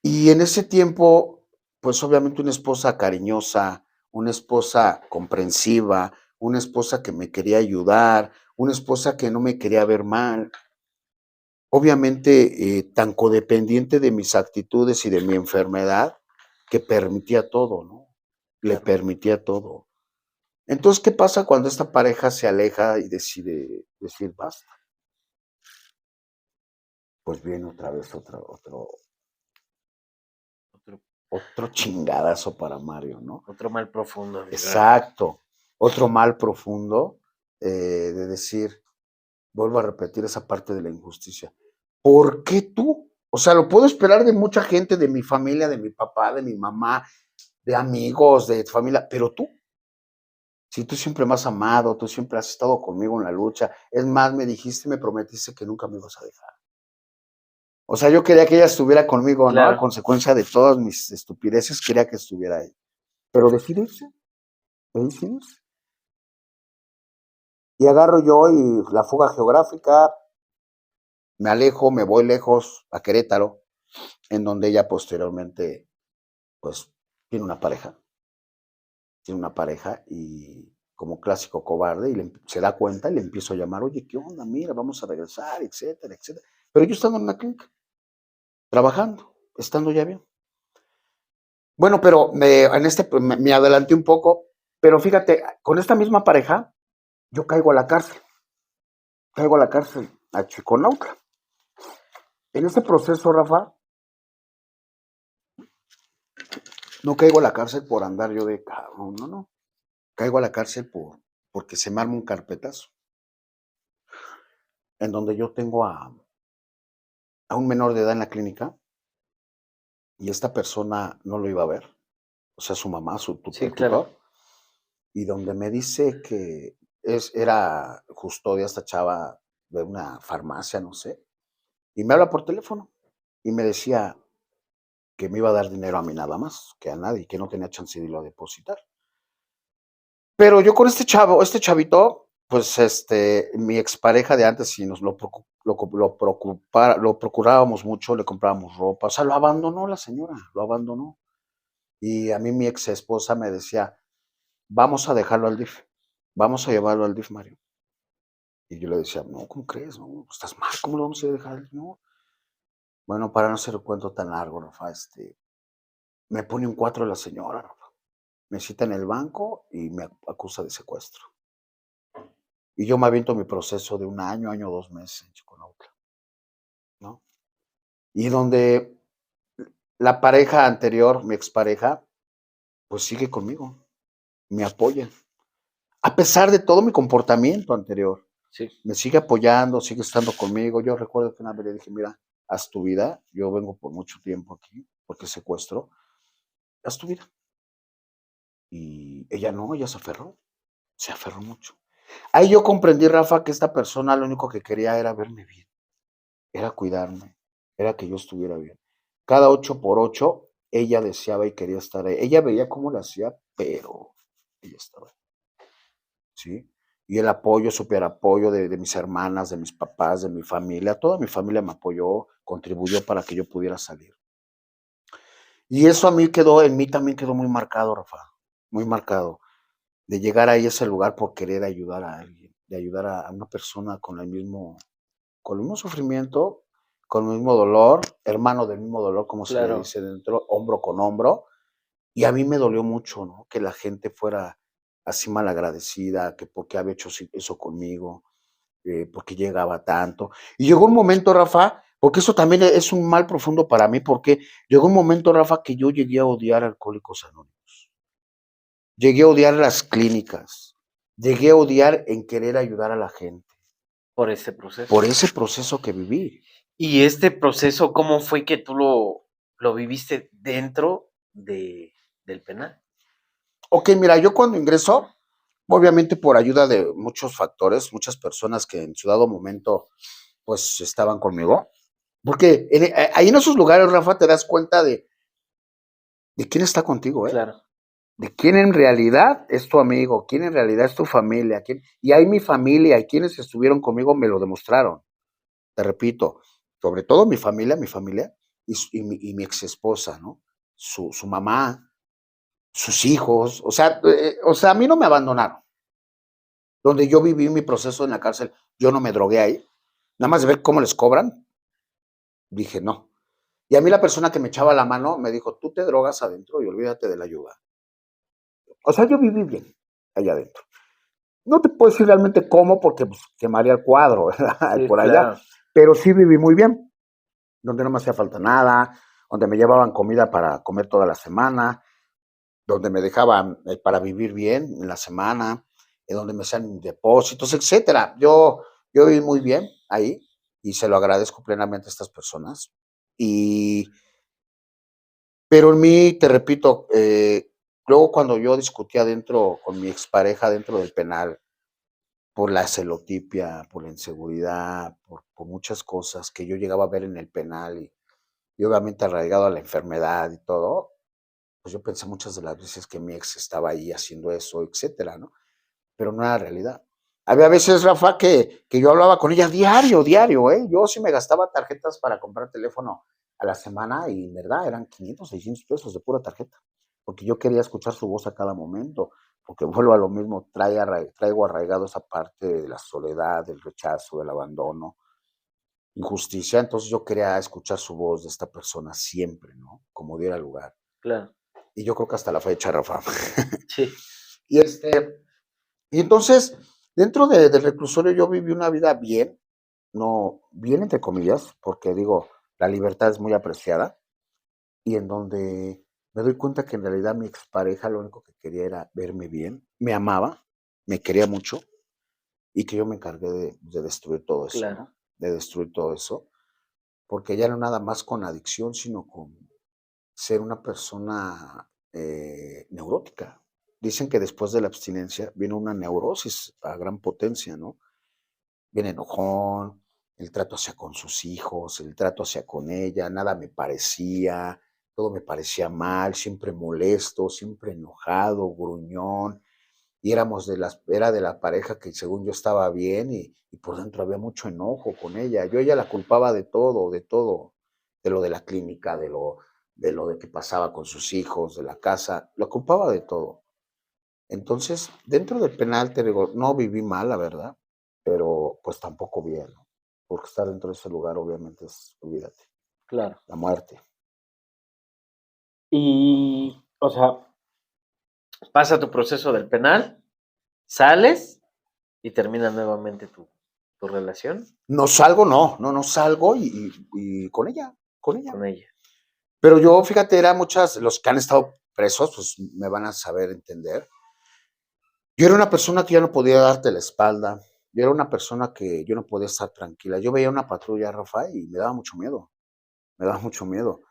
Y en ese tiempo pues obviamente una esposa cariñosa, una esposa comprensiva, una esposa que me quería ayudar, una esposa que no me quería ver mal. Obviamente, tan codependiente de mis actitudes y de mi enfermedad, que permitía todo, ¿no? Le Claro. permitía todo. Entonces, ¿qué pasa cuando esta pareja se aleja y decide decir basta? Pues viene otra vez Otro, otro chingadazo para Mario, ¿no? otro mal profundo, mi Rafa. Exacto. Otro mal profundo de decir, vuelvo a repetir esa parte de la injusticia. ¿Por qué tú? O sea, lo puedo esperar de mucha gente, de mi familia, de mi papá, de mi mamá, de amigos, de familia, pero tú, si tú siempre me has amado, tú siempre has estado conmigo en la lucha, es más, me dijiste, me prometiste que nunca me ibas a dejar. O sea, yo quería que ella estuviera conmigo, ¿no? A Claro. consecuencia de todas mis estupideces, quería que estuviera ahí. Pero decidirse, decidirse. Y agarro yo y la fuga geográfica, me alejo, me voy lejos a Querétaro, en donde ella posteriormente, pues, tiene una pareja. Tiene una pareja y como clásico cobarde, y se da cuenta y le empiezo a llamar, oye, ¿qué onda? Mira, vamos a regresar, etcétera, etcétera. Pero yo estando en una clínica, trabajando, estando ya bien. Bueno, pero me adelanté un poco, pero fíjate, con esta misma pareja, yo caigo a la cárcel, a Chiconautla. En este proceso, Rafa, no caigo a la cárcel por andar yo de cabrón, no, no. Caigo a la cárcel porque se me arma un carpetazo, en donde yo tengo a un menor de edad en la clínica y esta persona no lo iba a ver, o sea, su mamá, Sí, el claro. tutor, y donde me dice que era custodia esta chava de una farmacia, no sé, y me habla por teléfono y me decía que me iba a dar dinero a mí nada más, que a nadie, que no tenía chance de irlo a depositar. Pero yo con este chavito, pues mi expareja de antes, sí nos lo procurábamos mucho, le comprábamos ropa, o sea, lo abandonó la señora, lo abandonó. Y a mí mi ex esposa me decía, vamos a dejarlo al DIF, vamos a llevarlo al DIF, Mario. Y yo le decía, no, ¿cómo crees? No, estás mal, ¿cómo lo vamos a dejar? No. Bueno, para no hacer el cuento tan largo, Rafa, me pone un 4 la señora, Rafa. Me cita en el banco y me acusa de secuestro. Y yo me aviento mi proceso de un año, 2 meses en Chiconautla, ¿no? Y donde la pareja anterior, mi expareja, pues sigue conmigo, me apoya. A pesar de todo mi comportamiento anterior, Sí. me sigue apoyando, sigue estando conmigo. Yo recuerdo que una vez le dije, mira, haz tu vida, yo vengo por mucho tiempo aquí, porque secuestro, haz tu vida. Y ella no, ella se aferró mucho. Ahí yo comprendí, Rafa, que esta persona lo único que quería era verme bien, era cuidarme, era que yo estuviera bien. Cada 8 por 8, ella deseaba y quería estar ahí. Ella veía cómo lo hacía, pero ella estaba ahí, ¿sí? Y el apoyo, super apoyo de mis hermanas, de mis papás, de mi familia, toda mi familia me apoyó, contribuyó para que yo pudiera salir. Y eso a mí en mí también quedó muy marcado, Rafa, muy marcado, de llegar ahí a ese lugar por querer ayudar a alguien, de ayudar a una persona con el mismo sufrimiento, con el mismo dolor, hermano del mismo dolor, como se le Claro. dice dentro, hombro con hombro. Y a mí me dolió mucho, ¿no? Que la gente fuera así malagradecida, que por qué había hecho eso conmigo, por qué llegaba tanto. Y llegó un momento, Rafa, porque eso también es un mal profundo para mí, porque llegó un momento, Rafa, que yo llegué a odiar a Alcohólicos Anónimos. Llegué a odiar las clínicas. Llegué a odiar en querer ayudar a la gente. Por ese proceso. Por ese proceso que viví. Y este proceso, ¿cómo fue que tú lo viviste dentro del penal? Ok, mira, yo cuando ingreso, obviamente por ayuda de muchos factores, muchas personas que en su dado momento, pues estaban conmigo, porque ahí en esos lugares, Rafa, te das cuenta de quién está contigo, ¿eh? Claro. De quién en realidad es tu amigo, quién en realidad es tu familia, y ahí mi familia y quienes estuvieron conmigo me lo demostraron. Te repito, sobre todo mi familia y mi ex esposa, ¿no? su mamá, sus hijos, o sea, a mí no me abandonaron. Donde yo viví mi proceso en la cárcel, yo no me drogué ahí. Nada más de ver cómo les cobran, dije no. Y a mí la persona que me echaba la mano me dijo, tú te drogas adentro y olvídate de la ayuda. O sea, yo viví bien allá adentro. No te puedo decir realmente cómo, porque pues, quemaría el cuadro, ¿verdad? Sí, Por allá, claro. pero sí viví muy bien, donde no me hacía falta nada, donde me llevaban comida para comer toda la semana, donde me dejaban para vivir bien en la semana, donde me hacían depósitos, etcétera. Yo viví muy bien ahí y se lo agradezco plenamente a estas personas. Y, pero en mí, te repito, luego cuando yo discutía dentro con mi expareja dentro del penal, por la celotipia, por la inseguridad, por muchas cosas que yo llegaba a ver en el penal y obviamente arraigado a la enfermedad y todo, pues yo pensé muchas de las veces que mi ex estaba ahí haciendo eso, etcétera, ¿no? Pero no era realidad. Había veces, Rafa, que yo hablaba con ella diario, diario, ¿eh? Yo sí me gastaba tarjetas para comprar teléfono a la semana y, en verdad, eran 500, 600 pesos de pura tarjeta, porque yo quería escuchar su voz a cada momento, porque vuelvo a lo mismo, traigo arraigado esa parte de la soledad, del rechazo, del abandono, injusticia, entonces yo quería escuchar su voz de esta persona siempre, ¿no? Como diera lugar. Claro. Y yo creo que hasta la fecha, Rafa. Sí. y y entonces, dentro del reclusorio yo viví una vida bien, no, bien entre comillas, porque digo, la libertad es muy apreciada, y en donde me doy cuenta que en realidad mi expareja lo único que quería era verme bien, me amaba, me quería mucho, y que yo me encargué de destruir todo eso, Claro. ¿no? De destruir todo eso, porque ya no nada más con adicción, sino con ser una persona neurótica. Dicen que después de la abstinencia viene una neurosis a gran potencia, ¿no? Viene enojón, el trato hacia con sus hijos, el trato hacia con ella, nada me parecía, todo me parecía mal, siempre molesto, siempre enojado, gruñón, y era de la pareja que según yo estaba bien y por dentro había mucho enojo con ella. Yo ella la culpaba de todo, de lo de la clínica, de lo de que pasaba con sus hijos, de la casa, la culpaba de todo. Entonces, dentro del penal, te digo, no viví mal, la verdad, pero pues tampoco bien, ¿no? Porque estar dentro de ese lugar obviamente es, olvídate, Claro. la muerte. Y, o sea, pasa tu proceso del penal, sales y termina nuevamente tu relación No salgo, no salgo y con ella. con ella. Pero yo, fíjate, los que han estado presos, pues me van a saber entender. Yo era una persona que ya no podía darte la espalda. Yo era una persona que yo no podía estar tranquila. Yo veía una patrulla, Rafa, y me daba mucho miedo. Me daba mucho miedo.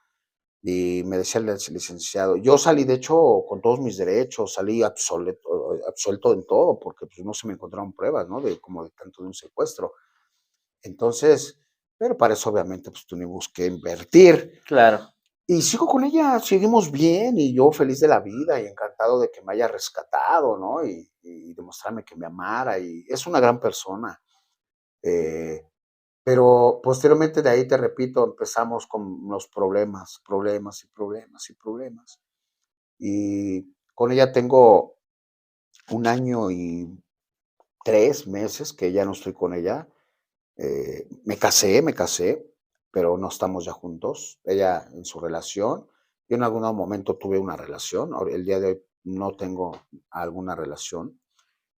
Y me decía el licenciado, yo salí de hecho con todos mis derechos, salí absuelto en todo, porque pues no se me encontraron pruebas, ¿no? De como de tanto de un secuestro. Entonces, pero para eso obviamente pues tuvimos que invertir. Claro. Y sigo con ella, seguimos bien y yo feliz de la vida y encantado de que me haya rescatado, ¿no? Y demostrarme que me amara y es una gran persona. Eh, pero posteriormente de ahí, te repito, empezamos con los problemas, problemas y problemas y problemas. Y con ella tengo 1 año y 3 meses que ya no estoy con ella. Me casé, pero no estamos ya juntos. Ella en su relación. Yo en algún momento tuve una relación. El día de hoy no tengo alguna relación,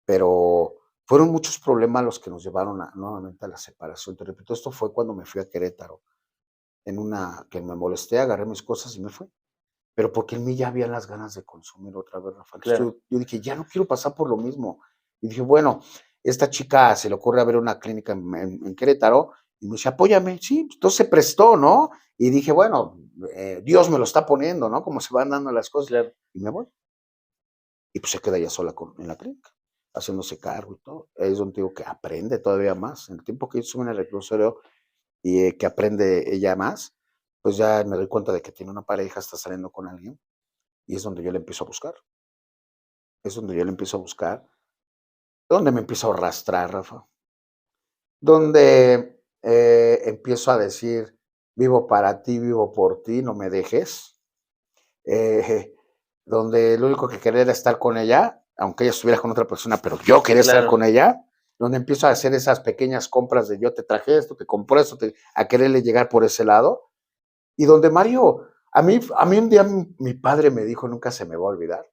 pero fueron muchos problemas los que nos llevaron nuevamente a la separación. Te repito, esto fue cuando me fui a Querétaro. Que me molesté, agarré mis cosas y me fui. Pero porque en mí ya había las ganas de consumir otra vez, Rafa. Entonces Claro. yo dije, ya no quiero pasar por lo mismo. Y dije, bueno, esta chica se le ocurre abrir una clínica en Querétaro y me dice, apóyame. Sí, pues, entonces se prestó, ¿no? Y dije, bueno, Dios me lo está poniendo, ¿no? Como se van dando las cosas. Claro. Y me voy. Y pues se queda ella sola en la clínica, haciéndose cargo y todo. Es donde digo que aprende todavía más. En el tiempo que yo estuve en el reclusorio y que aprende ella más, pues ya me doy cuenta de que tiene una pareja, está saliendo con alguien y es donde yo le empiezo a buscar. Es donde yo le empiezo a buscar, donde me empiezo a arrastrar, Rafa, donde empiezo a decir, vivo para ti, vivo por ti, no me dejes. eh, donde lo único que quería era estar con ella, aunque ella estuviera con otra persona, pero yo quería estar Claro. con ella, donde empiezo a hacer esas pequeñas compras de yo te traje esto, te compré esto, a quererle llegar por ese lado, y donde Mario, a mí un día mi padre me dijo, nunca se me va a olvidar,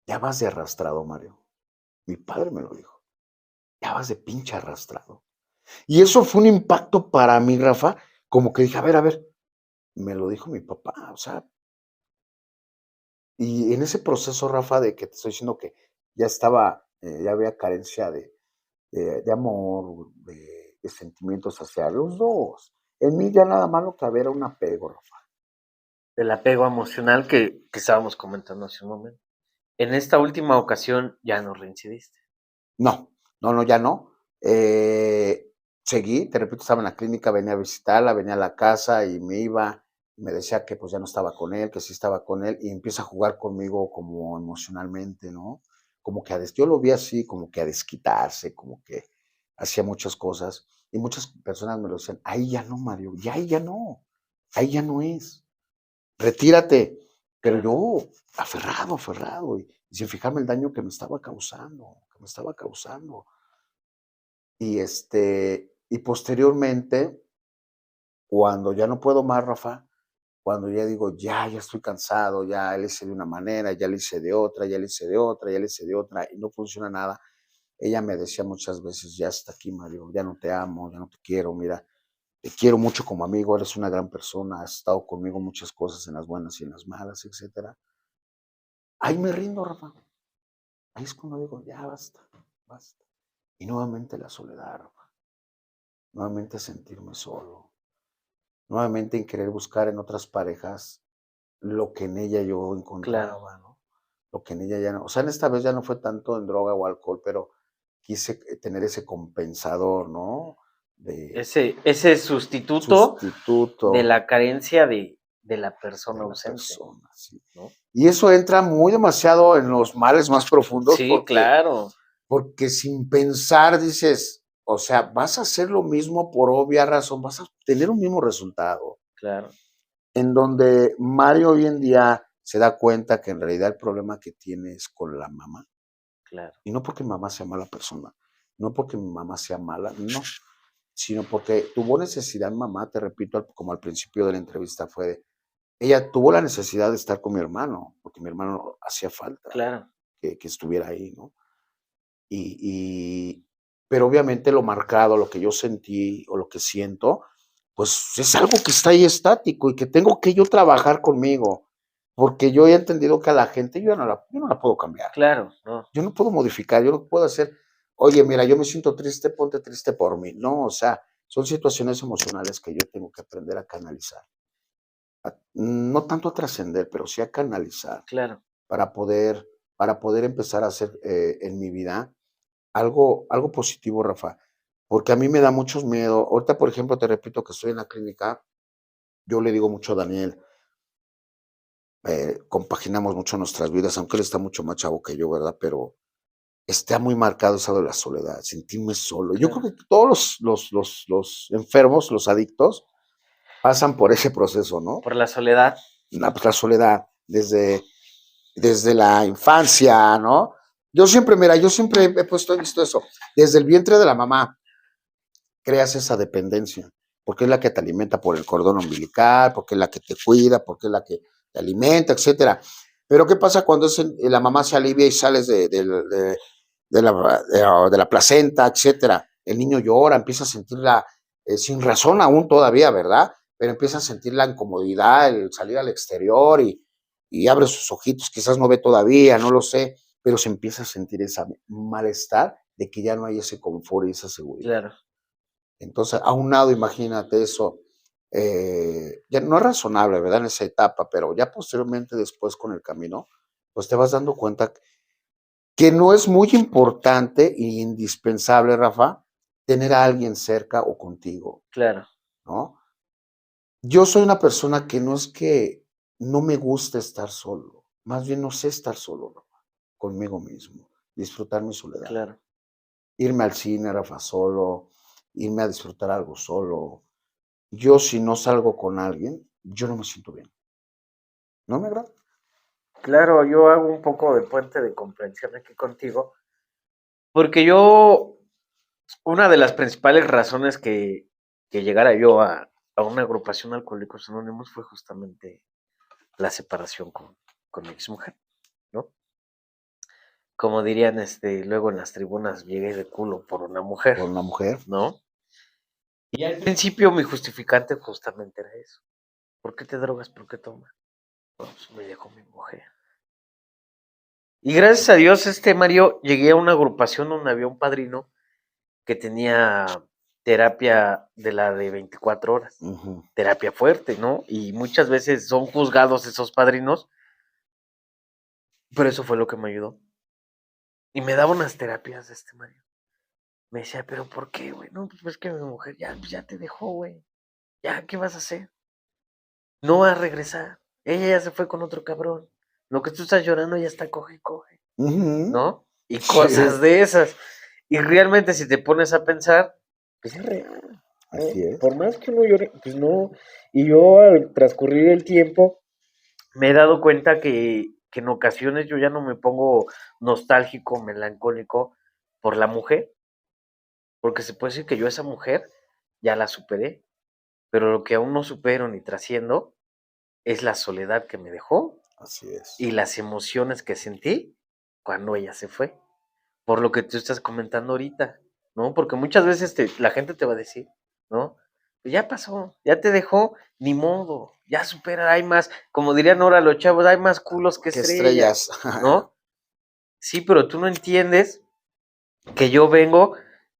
ya vas de arrastrado, Mario. Mi padre me lo dijo, ya vas de pinche arrastrado. Y eso fue un impacto para mí, Rafa, como que dije, a ver, me lo dijo mi papá, o sea, y en ese proceso, Rafa, de que te estoy diciendo que ya estaba, ya había carencia de amor, de sentimientos hacia los dos. En mí ya nada más lo que había era un apego, Rafa. El apego emocional que estábamos comentando hace un momento. En esta última ocasión ya no reincidiste. No, no, no, ya no. Seguí, te repito, estaba en la clínica, venía a visitarla, venía a la casa y me iba, me decía que pues ya no estaba con él, que sí estaba con él, y empieza a jugar conmigo como emocionalmente, ¿no? Como que yo lo vi así, como que a desquitarse, como que hacía muchas cosas, y muchas personas me lo decían, ahí ya no, Mario, ya ahí ya no es, retírate, pero Claro. yo aferrado, y sin fijarme el daño que me estaba causando. Y posteriormente, cuando ya no puedo más, Rafa, cuando ya digo, ya estoy cansado, ya le hice de una manera, ya le hice de otra, ya le hice de otra, ya le hice de otra, y no funciona nada. Ella me decía muchas veces, ya está aquí, Mario, ya no te amo, ya no te quiero, mira, te quiero mucho como amigo, eres una gran persona, has estado conmigo muchas cosas en las buenas y en las malas, etcétera. Ahí me rindo, Rafa. Ahí es cuando digo, ya basta, basta. Y nuevamente la soledad, Rafa. Nuevamente sentirme solo. Nuevamente en querer buscar en otras parejas lo que en ella yo Claro. encontraba, ¿no? Lo que en ella ya no. O sea, en esta vez ya no fue tanto en droga o alcohol, pero quise tener ese compensador, ¿no? De Ese sustituto sustituto de la carencia de la persona de la ausente, persona, sí. ¿no? Y eso entra muy demasiado en los males más profundos Sí, claro, porque sin pensar dices, o sea, vas a hacer lo mismo por obvia razón, vas a tener un mismo resultado. claro, En donde Mario hoy en día se da cuenta que en realidad el problema que tiene es con la mamá. claro, Y no porque mi mamá sea mala persona, no porque mi mamá sea mala, no, sino porque tuvo necesidad mamá, te repito, como al principio de la entrevista fue de, ella tuvo la necesidad de estar con mi hermano, porque mi hermano hacía falta claro, que estuviera ahí, ¿no? Y, y, pero obviamente lo marcado, lo que yo sentí o lo que siento, pues es algo que está ahí estático y que tengo que yo trabajar conmigo, porque yo he entendido que a la gente yo no la puedo cambiar, claro, no, yo no puedo modificar, yo no puedo hacer, oye, mira, yo me siento triste, ponte triste por mí. No, o sea, son situaciones emocionales que yo tengo que aprender a canalizar. No tanto a trascender, pero sí a canalizar claro, para poder, para poder empezar a hacer en mi vida algo positivo, Rafa, porque a mí me da mucho miedo. Ahorita, por ejemplo, te repito que estoy en la clínica, yo le digo mucho a Daniel, compaginamos mucho nuestras vidas, aunque él está mucho más chavo que yo, ¿verdad? Pero está muy marcado eso de la soledad, sentirme solo. Yo creo claro, que todos los enfermos, los adictos, pasan por ese proceso, ¿no? por la soledad, Pues, la soledad, desde la infancia, ¿no? Yo siempre he visto eso, desde el vientre de la mamá, creas esa dependencia, porque es la que te alimenta por el cordón umbilical, porque es la que te cuida, porque es la que te alimenta, etcétera. Pero ¿qué pasa cuando la mamá se alivia y sales de la placenta, etcétera? El niño llora, empieza a sentirla sin razón aún todavía, ¿verdad? Pero empieza a sentir la incomodidad, el salir al exterior y abre sus ojitos, quizás no ve todavía, no lo sé, pero se empieza a sentir ese malestar de que ya no hay ese confort y esa seguridad. claro, Entonces, aunado, imagínate eso, ya no es razonable, ¿verdad? En esa etapa, pero ya posteriormente, después con el camino, pues te vas dando cuenta que no es muy importante e indispensable, Rafa, tener a alguien cerca o contigo, claro, ¿no? Yo soy una persona que no es que no me gusta estar solo, más bien no sé estar solo, Rafa, conmigo mismo, disfrutar mi soledad. claro, Irme al cine, Rafa, solo, irme a disfrutar algo solo. Yo si no salgo con alguien, yo no me siento bien. No me agrada. Claro, yo hago un poco de puente de comprensión aquí contigo, porque yo, una de las principales razones que llegara yo a una agrupación de Alcohólicos Anónimos fue justamente la separación con mi exmujer, ¿no? Como dirían luego en las tribunas, llegué de culo por una mujer, Por una mujer. ¿no? Y al principio mi justificante justamente era eso. ¿Por qué te drogas? ¿Por qué tomas? Pues me dejó mi mujer. Y gracias a Dios, Mario, llegué a una agrupación donde había un padrino que tenía terapia de la de 24 horas, Ujú. terapia fuerte, ¿no? Y muchas veces son juzgados esos padrinos, pero eso fue lo que me ayudó. Y me daba unas terapias, Mario. Me decía, pero ¿por qué, güey? No, pues es que mi mujer ya, pues ya te dejó, güey. Ya, ¿qué vas a hacer? No va a regresar. Ella ya se fue con otro cabrón. Lo que tú estás llorando ya está coge, y coge, Ujú. ¿no? Y Sí, cosas de esas. Y realmente si te pones a pensar, pues es real, ¿no? así es. Por más que uno llore, pues no. Y yo al transcurrir el tiempo me he dado cuenta que en ocasiones yo ya no me pongo nostálgico, melancólico por la mujer, porque se puede decir que yo esa mujer ya la superé, pero lo que aún no supero ni trasciendo es la soledad que me dejó Así es. y las emociones que sentí cuando ella se fue. Por lo que tú estás comentando ahorita, ¿no? Porque muchas veces la gente te va a decir, ¿no? "Pues ya pasó, ya te dejó, ni modo, ya supera, hay más, como dirían ahora los chavos, hay más culos que Qué estrellas, estrellas. ¿no? Sí, pero tú no entiendes que yo vengo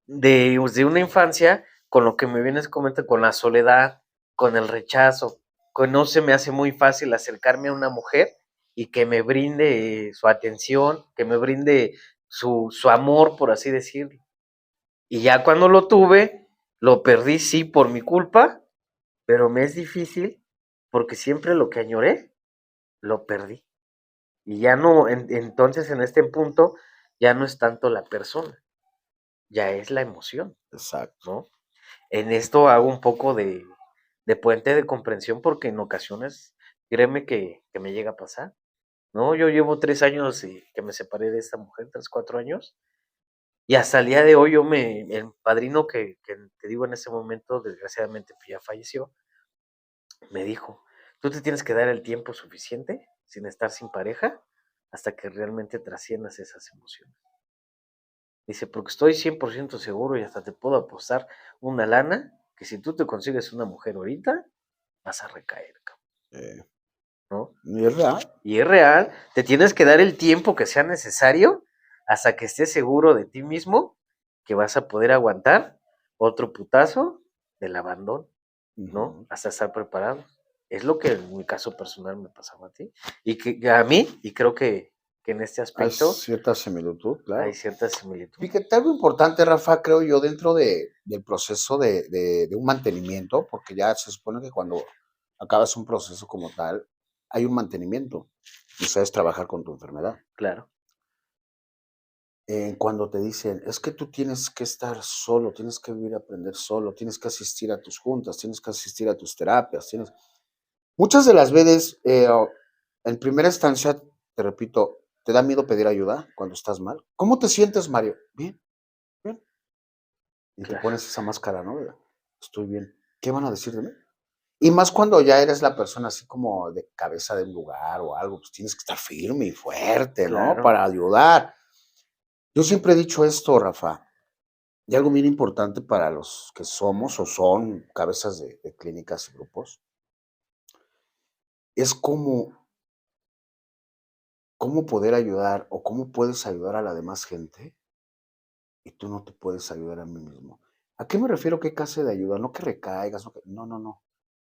de una infancia con lo que me vienes comentando, con la soledad, con el rechazo, que no se me hace muy fácil acercarme a una mujer y que me brinde su atención, que me brinde su amor, por así decirlo. Y ya cuando lo tuve, lo perdí, sí, por mi culpa, pero me es difícil porque siempre lo que añoré, lo perdí. Y ya no, entonces en este punto, ya no es tanto la persona, ya es la emoción, Exacto. ¿no? En esto hago un poco de puente de comprensión porque en ocasiones, créeme que me llega a pasar, ¿no? Yo llevo 3 años que me separé de esta mujer, 3, 4 años, y hasta el día de hoy el padrino que te digo en ese momento, desgraciadamente pues ya falleció, me dijo, tú te tienes que dar el tiempo suficiente sin estar sin pareja hasta que realmente trasciendas esas emociones. Dice, porque estoy 100% seguro y hasta te puedo apostar una lana que si tú te consigues una mujer ahorita, vas a recaer, cabrón, Eh, ¿no? y es real. Y es real, te tienes que dar el tiempo que sea necesario hasta que estés seguro de ti mismo que vas a poder aguantar otro putazo del abandono, ¿no? Ujú. Hasta estar preparado. Es lo que en mi caso personal me pasaba a ti. Y que a mí, y creo que en este Hay aspecto cierta similitud, hay claro. cierta similitud. Fíjate, algo importante, Rafa, creo yo, dentro del proceso de un mantenimiento, porque ya se supone que cuando acabas un proceso como tal, hay un mantenimiento y sabes trabajar con tu enfermedad. Claro, Cuando te dicen, es que tú tienes que estar solo, tienes que vivir a aprender solo, tienes que asistir a tus juntas, tienes que asistir a tus terapias, tienes... Muchas de las veces, en primera instancia, te repito, ¿te da miedo pedir ayuda cuando estás mal? ¿Cómo te sientes, Mario? Bien, bien. Y te claro, pones esa máscara, ¿no? Estoy bien. ¿Qué van a decir de mí? Y más cuando ya eres la persona así como de cabeza de un lugar o algo, pues tienes que estar firme y fuerte, ¿no? claro, Para ayudar. Yo siempre he dicho esto, Rafa, y algo bien importante para los que somos o son cabezas de clínicas y grupos, es cómo poder ayudar o cómo puedes ayudar a la demás gente y tú no te puedes ayudar a mí mismo. ¿A qué me refiero? ¿Qué clase de ayuda? No que recaigas, no, no, no.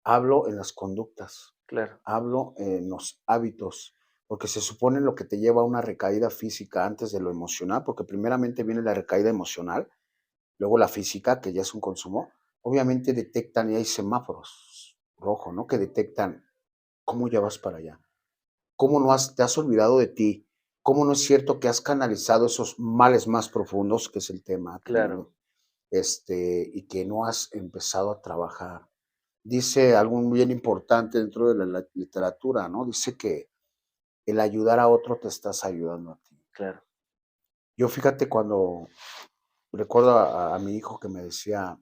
Hablo en las conductas, claro, hablo en los hábitos, porque se supone lo que te lleva a una recaída física antes de lo emocional, porque primeramente viene la recaída emocional, luego la física, que ya es un consumo. Obviamente detectan y hay semáforos rojo, ¿no? Que detectan cómo ya vas para allá, cómo no te has olvidado de ti, cómo no es cierto que has canalizado esos males más profundos, que es el tema, claro, y que no has empezado a trabajar. dice algo bien importante dentro de la literatura, ¿no? Dice que el ayudar a otro te estás ayudando a ti. Claro, Yo fíjate cuando recuerdo a mi hijo que me decía,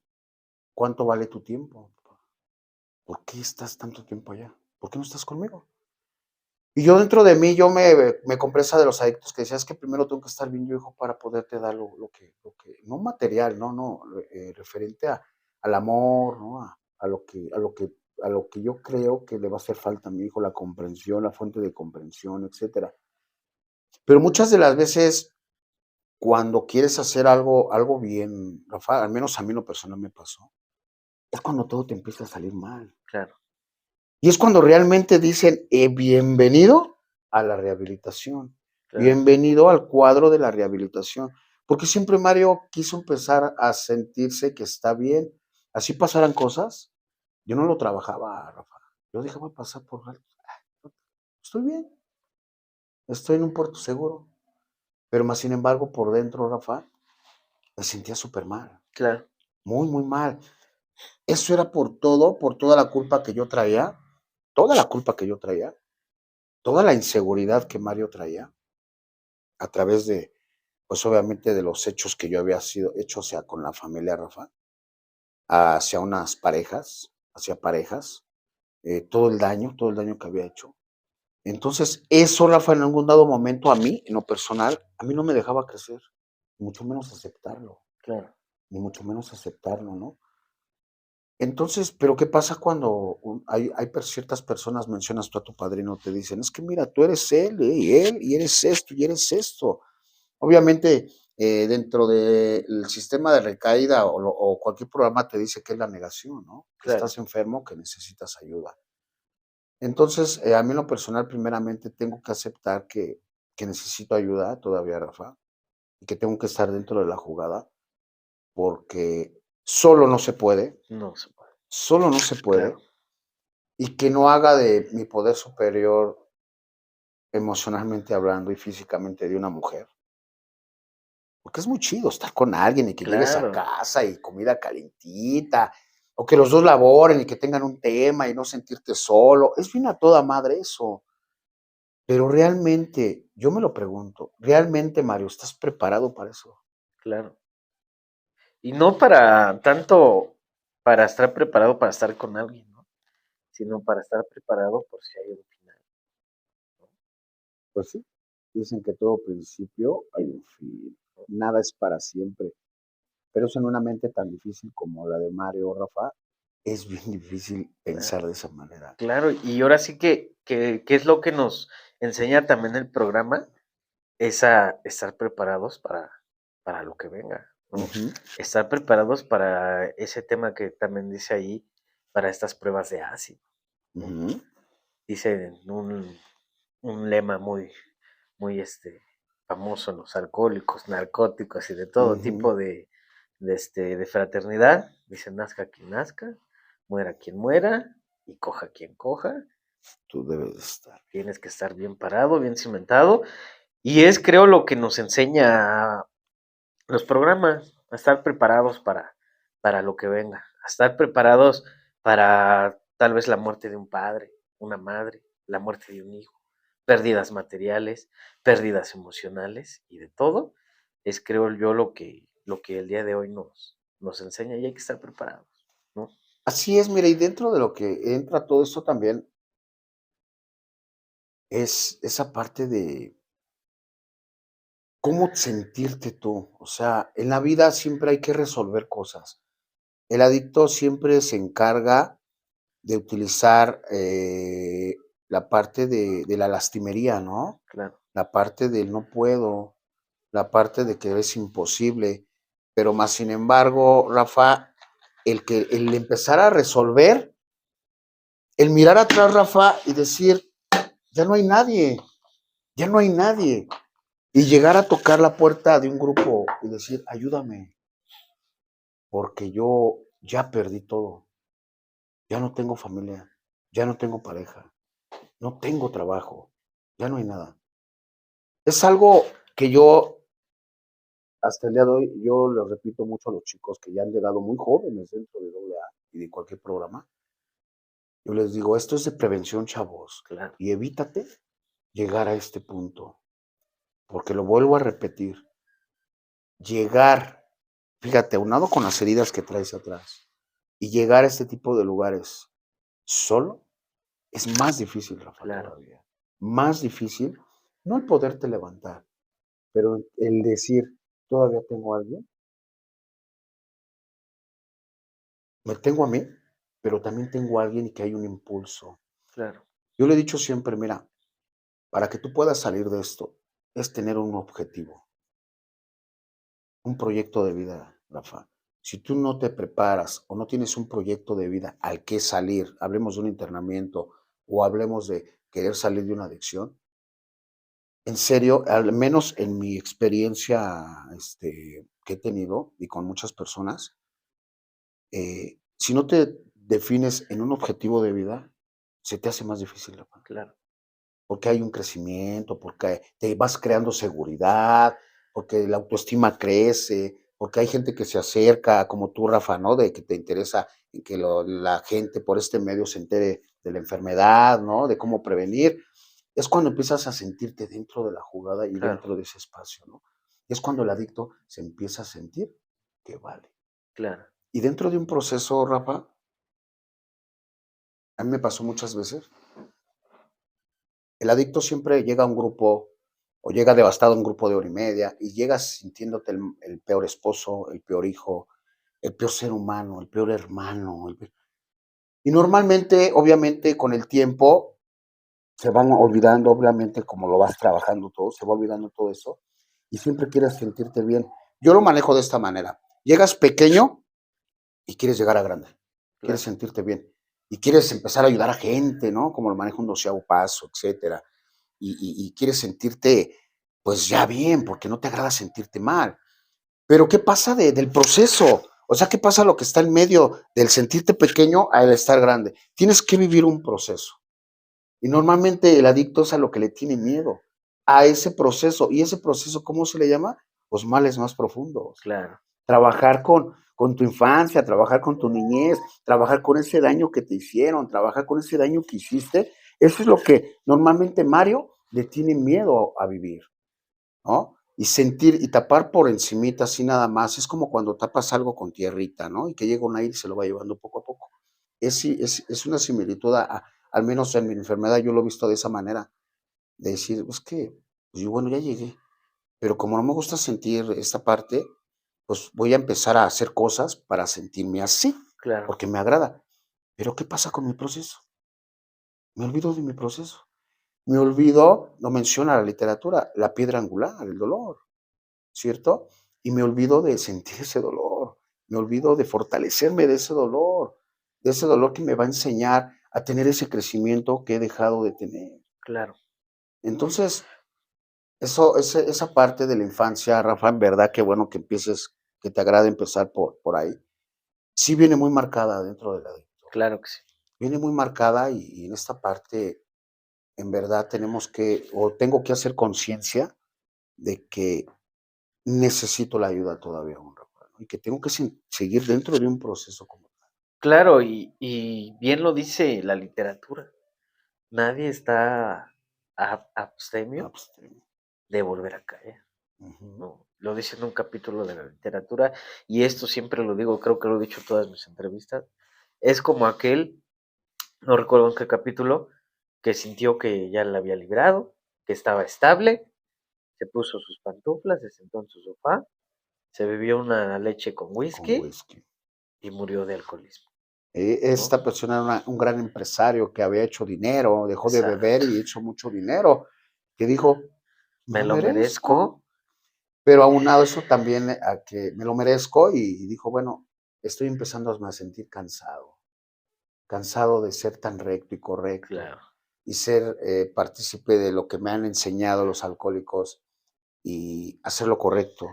¿cuánto vale tu tiempo? ¿Por qué estás tanto tiempo allá? ¿Por qué no estás conmigo? Y yo dentro de mí, yo me compré esa de los adictos que decía, es que primero tengo que estar bien yo, hijo, para poderte dar no material, no, referente al amor, ¿no? A lo que yo creo que le va a hacer falta a mi hijo, la comprensión, la fuente de comprensión, etcétera. Pero muchas de las veces, cuando quieres hacer algo bien, Rafa, al menos a mí en lo personal me pasó, es cuando todo te empieza a salir mal. claro, Y es cuando realmente dicen, bienvenido a la rehabilitación, claro. bienvenido al cuadro de la rehabilitación, porque siempre Mario quiso empezar a sentirse que está bien. Así pasaran cosas, yo no lo trabajaba, Rafa. Yo dejaba pasar por alto. Estoy bien, estoy en un puerto seguro. Pero más sin embargo, por dentro, Rafa, me sentía súper mal, Claro, muy, muy mal. Eso era por toda la culpa que yo traía, toda la culpa que yo traía, toda la inseguridad que Mario traía, a través de, pues obviamente de los hechos que yo había sido hecho, o sea, con la familia Rafa, hacia unas parejas, hacia parejas, todo el daño que había hecho. Entonces, eso, Rafa, en algún dado momento a mí, en lo personal, a mí no me dejaba crecer, mucho menos aceptarlo, claro. ni mucho menos aceptarlo, ¿no? Entonces, pero ¿qué pasa cuando ciertas personas, mencionas tú a tu padrino, te dicen, es que mira, tú eres él, y eres esto, y eres esto? Obviamente, dentro del sistema de recaída o cualquier programa te dice que es la negación, ¿no? Que Claro, estás enfermo, que necesitas ayuda. Entonces, a mí en lo personal, primeramente, tengo que aceptar que necesito ayuda todavía, Rafa, y que tengo que estar dentro de la jugada, porque solo no se puede, no se puede. solo no se Claro, puede, y que no haga de mi poder superior, emocionalmente hablando y físicamente, de una mujer. Porque es muy chido estar con alguien y que llegues a claro, casa y comida calentita, o que los 2 laboren y que tengan un tema y no sentirte solo. Es bien a toda madre eso. Pero realmente, yo me lo pregunto, ¿realmente, Mario, estás preparado para eso? claro. Y no para tanto para estar preparado para estar con alguien, ¿no? Sino para estar preparado por si hay un final, ¿no? Pues sí, dicen que todo principio hay un fin, nada es para siempre. Pero eso en una mente tan difícil como la de Mario o Rafa, es bien difícil Claro, pensar de esa manera. claro. Y ahora sí que es lo que nos enseña también el programa, es a estar preparados para lo que venga, ¿no? Ujú, Estar preparados para ese tema que también dice ahí, para estas pruebas de ácido, ¿no? ujú, Dice un lema muy famoso en los alcohólicos, narcóticos y de todo ujú. tipo de fraternidad. Dice, nazca quien nazca, muera quien muera y coja quien coja. Tú debes de estar. Tienes que estar bien parado, bien cimentado. Y es, creo, lo que nos enseña los programas, a estar preparados para lo que venga, a estar preparados para tal vez la muerte de un padre, una madre, la muerte de un hijo, pérdidas materiales, pérdidas emocionales y de todo, es creo yo lo que el día de hoy nos enseña y hay que estar preparados, ¿no? Así es, mira, y dentro de lo que entra todo esto también es esa parte de cómo sentirte tú. O sea, en la vida siempre hay que resolver cosas. El adicto siempre se encarga de utilizar la parte de la lastimería, ¿no? Claro, La parte del no puedo, la parte de que es imposible. Pero más sin embargo, Rafa, el empezar a resolver, el mirar atrás, Rafa, y decir, ya no hay nadie, ya no hay nadie. Y llegar a tocar la puerta de un grupo y decir, ayúdame, porque yo ya perdí todo, ya no tengo familia, ya no tengo pareja, no tengo trabajo, ya no hay nada. Es algo que yo, hasta el día de hoy, yo le repito mucho a los chicos que ya han llegado muy jóvenes dentro de AA y de cualquier programa, Yo les digo, esto es de prevención, chavos, claro, y evítate llegar a este punto, porque lo vuelvo a repetir, llegar, fíjate, aunado con las heridas que traes atrás, y llegar a este tipo de lugares solo, es más difícil, Rafa, claro, todavía. Más difícil, no el poderte levantar, pero el decir, todavía tengo a alguien, me tengo a mí, pero también tengo a alguien y que hay un impulso. claro, Yo le he dicho siempre, mira, para que tú puedas salir de esto, es tener un objetivo, un proyecto de vida, Rafa. Si tú no te preparas o no tienes un proyecto de vida al que salir, hablemos de un internamiento o hablemos de querer salir de una adicción, en serio, al menos en mi experiencia que he tenido y con muchas personas, si no te defines en un objetivo de vida, se te hace más difícil, Rafa. claro, Porque hay un crecimiento, porque te vas creando seguridad, porque la autoestima crece, porque hay gente que se acerca, como tú, Rafa, ¿no? De que te interesa en que la gente por este medio se entere de la enfermedad, ¿no? De cómo prevenir. Es cuando empiezas a sentirte dentro de la jugada y claro, dentro de ese espacio, ¿no? Es cuando el adicto se empieza a sentir que vale. claro, Y dentro de un proceso, Rafa, a mí me pasó muchas veces. El adicto siempre llega a un grupo o llega devastado a un grupo de hora y media y llegas sintiéndote el peor esposo, el peor hijo, el peor ser humano, el peor hermano. Y normalmente, obviamente, con el tiempo se van olvidando, obviamente, como lo vas trabajando todo, se va olvidando todo eso y siempre quieres sentirte bien. Yo lo manejo de esta manera. Llegas pequeño y quieres llegar a grande, quieres claro, sentirte bien y quieres empezar a ayudar a gente, ¿no? Como lo maneja un doceavo paso, etcétera. Y quieres sentirte, pues ya bien, porque no te agrada sentirte mal. Pero ¿qué pasa del proceso? O sea, ¿qué pasa lo que está en medio del sentirte pequeño al estar grande? Tienes que vivir un proceso. Y normalmente el adicto es a lo que le tiene miedo, a ese proceso. ¿Y ese proceso cómo se le llama? Pues males más profundos. claro, Trabajar con tu infancia, trabajar con tu niñez, trabajar con ese daño que te hicieron, trabajar con ese daño que hiciste. Eso es lo que normalmente Mario le tiene miedo a vivir, ¿no? Y sentir y tapar por encimita así nada más. Es como cuando tapas algo con tierrita, ¿no? Y que llega un aire y se lo va llevando poco a poco. Es una similitud, al menos en mi enfermedad yo lo he visto de esa manera, de decir, es que, pues yo, bueno, ya llegué, pero como no me gusta sentir esta parte, pues voy a empezar a hacer cosas para sentirme así, claro, porque me agrada. Pero ¿qué pasa con mi proceso? Me olvido de mi proceso. Me olvido, lo menciona la literatura, la piedra angular, el dolor, ¿cierto? Y me olvido de sentir ese dolor, me olvido de fortalecerme de ese dolor que me va a enseñar a tener ese crecimiento que he dejado de tener. claro. Entonces, esa parte de la infancia, Rafa, en verdad, qué bueno que empieces, que te agrade empezar por ahí. Sí viene muy marcada dentro del adicto. Claro que sí. Viene muy marcada y en esta parte, en verdad, tenemos que, o tengo que hacer conciencia de que necesito la ayuda todavía aún, Rafa, ¿no? Y que tengo que seguir dentro de un proceso como tal. Claro, y bien lo dice la literatura. Nadie está abstemio Abstemio. de volver a caer, Ujú. ¿no? Lo dice en un capítulo de la literatura, y esto siempre lo digo, creo que lo he dicho en todas mis entrevistas. Es como aquel, no recuerdo en qué capítulo, que sintió que ya la había librado, que estaba estable, se puso sus pantuflas, se sentó en su sofá, se bebió una leche con Con whisky whisky. y murió de alcoholismo, ¿no? Esta persona era un gran empresario que había hecho dinero, dejó de beber Exacto. y hizo mucho dinero, que dijo, me Me lo lo merezco. merezco, Pero aunado a eso también a que me lo merezco y dijo, bueno, estoy empezando a sentir cansado, cansado de ser tan recto y correcto claro, y ser partícipe de lo que me han enseñado los alcohólicos y hacer lo correcto.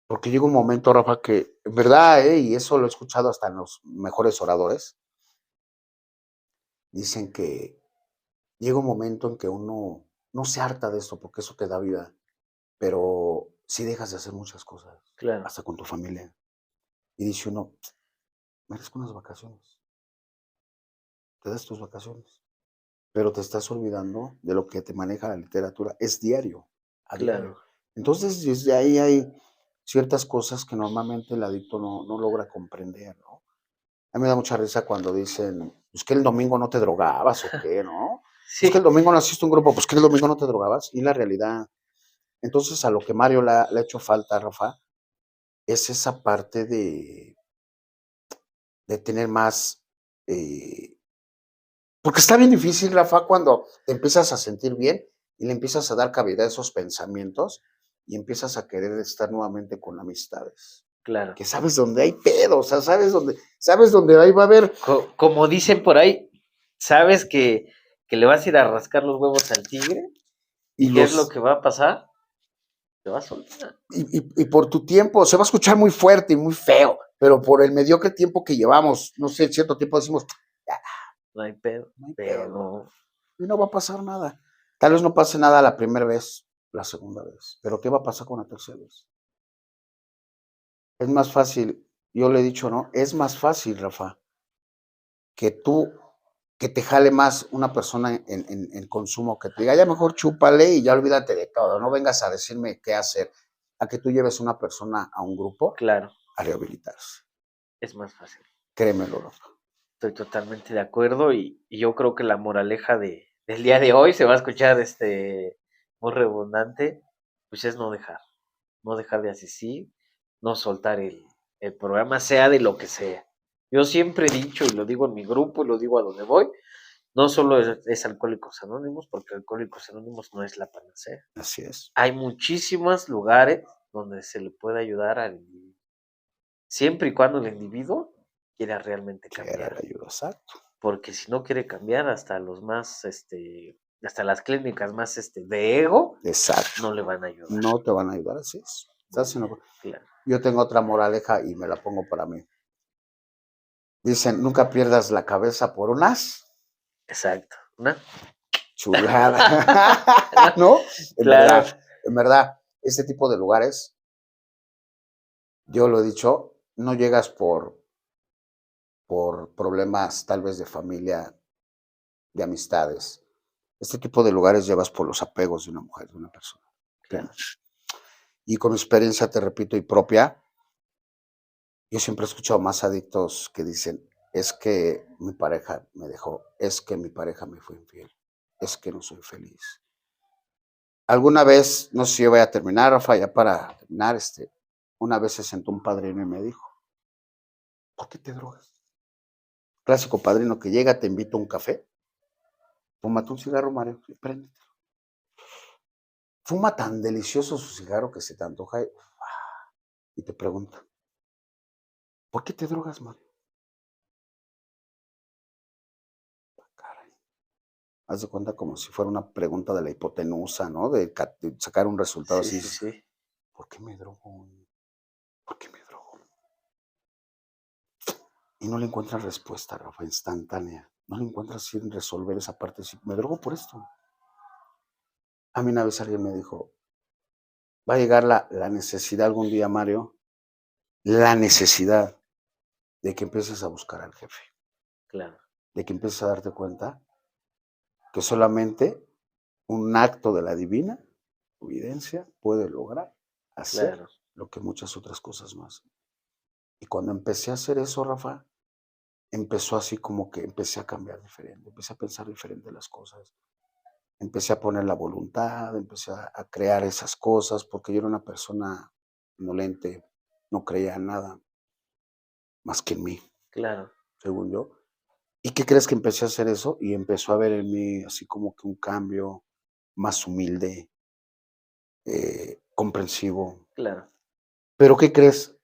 Porque llega un momento, Rafa, que en verdad, y eso lo he escuchado hasta en los mejores oradores, dicen que llega un momento en que uno no se harta de esto porque eso te da vida, pero sí dejas de hacer muchas cosas, claro, hasta con tu familia. Y dice uno, merezco unas vacaciones. te das tus vacaciones, pero te estás olvidando de lo que te maneja la literatura. Es diario, a diario. Claro. Entonces, desde ahí hay ciertas cosas que normalmente el adicto no logra comprender, ¿no? A mí me da mucha risa cuando dicen, pues que el domingo no te drogabas o qué, ¿no? Pues que el Sí, domingo no asiste a un grupo, pues que el domingo no te drogabas. Y la realidad. Entonces, a lo que Mario le ha hecho falta, Rafa, es esa parte de tener más, porque está bien difícil, Rafa, cuando te empiezas a sentir bien y le empiezas a dar cabida a esos pensamientos y empiezas a querer estar nuevamente con amistades. claro. Que sabes dónde hay pedo, o sea, sabes dónde ahí va a haber. Como dicen por ahí, sabes que le vas a ir a rascar los huevos al tigre Y y qué es lo los que va a pasar, te va a soltar. y por tu tiempo, se va a escuchar muy fuerte y muy feo, pero por el mediocre tiempo que llevamos, no sé, cierto tiempo decimos, "Ya, No hay pedo, no hay pedo, pero y no va a pasar nada. Tal vez no pase nada la primera vez, la segunda vez, pero ¿qué va a pasar con la tercera vez? Es más fácil, yo le he dicho, ¿no? Es más fácil, Rafa, que tú, que te jale más una persona en consumo, que te diga, ya mejor chúpale y ya olvídate de todo, no vengas a decirme qué hacer, a que tú lleves una persona a un grupo claro, a rehabilitarse. es más fácil. Créemelo, Rafa. Estoy totalmente de acuerdo y yo creo que la moraleja del día de hoy se va a escuchar muy redundante, pues es no dejar de asistir, no soltar el programa, sea de lo que sea. Yo siempre he dicho, y lo digo en mi grupo, y lo digo a donde voy, no solo es Alcohólicos Anónimos, porque Alcohólicos Anónimos no es la panacea. Así es. Hay muchísimos lugares donde se le puede ayudar al individuo, siempre y cuando el individuo quiera realmente Que era la cambiar, ayuda, exacto. porque si no quiere cambiar, hasta las clínicas más, de ego, Exacto. no le van a ayudar. No te van a ayudar, así es. Muy Estás en bien, lo- claro, Yo tengo otra moraleja y me la pongo para mí. Dicen, nunca pierdas la cabeza por un as. exacto, ¿no? Chulada. ¿No? Claro, En verdad, este tipo de lugares, yo lo he dicho, no llegas por problemas tal vez de familia, de amistades. Este tipo de lugares llevas por los apegos de una mujer, de una persona. Créeme. claro, Y con experiencia, te repito, y propia, yo siempre he escuchado más adictos que dicen, es que mi pareja me dejó, es que mi pareja me fue infiel, es que no soy feliz. Alguna vez, no sé si yo voy a terminar, Rafa, ya para terminar, una vez se sentó un padrino y me dijo, ¿por qué te drogas? Clásico padrino que llega, te invita a un café, fúmate un cigarro, Mario, y préndete. Fuma tan delicioso su cigarro que se te antoja y te pregunta, ¿por qué te drogas, Mario? Caray. Haz de cuenta como si fuera una pregunta de la hipotenusa, ¿no? De sacar un resultado sí, así, sí, dices, sí, ¿por qué me drogo? ¿Por qué me drogo? Y no le encuentras respuesta, Rafa, instantánea. No le encuentras sin resolver esa parte. Si me drogo por esto. A mí una vez alguien me dijo, va a llegar la necesidad algún día, Mario, la necesidad de que empieces a buscar al jefe, claro, de que empieces a darte cuenta que solamente un acto de la divina providencia puede lograr hacer claro, lo que muchas otras cosas más. Y cuando empecé a hacer eso, Rafa, empezó así como que empecé a cambiar diferente, empecé a pensar diferente las cosas, empecé a poner la voluntad, empecé a crear esas cosas, porque yo era una persona indolente, no creía en nada más que en mí, claro, según yo. ¿Y qué crees que empecé a hacer eso? Y empezó a ver en mí así como que un cambio más humilde, comprensivo. claro. Pero ¿qué crees?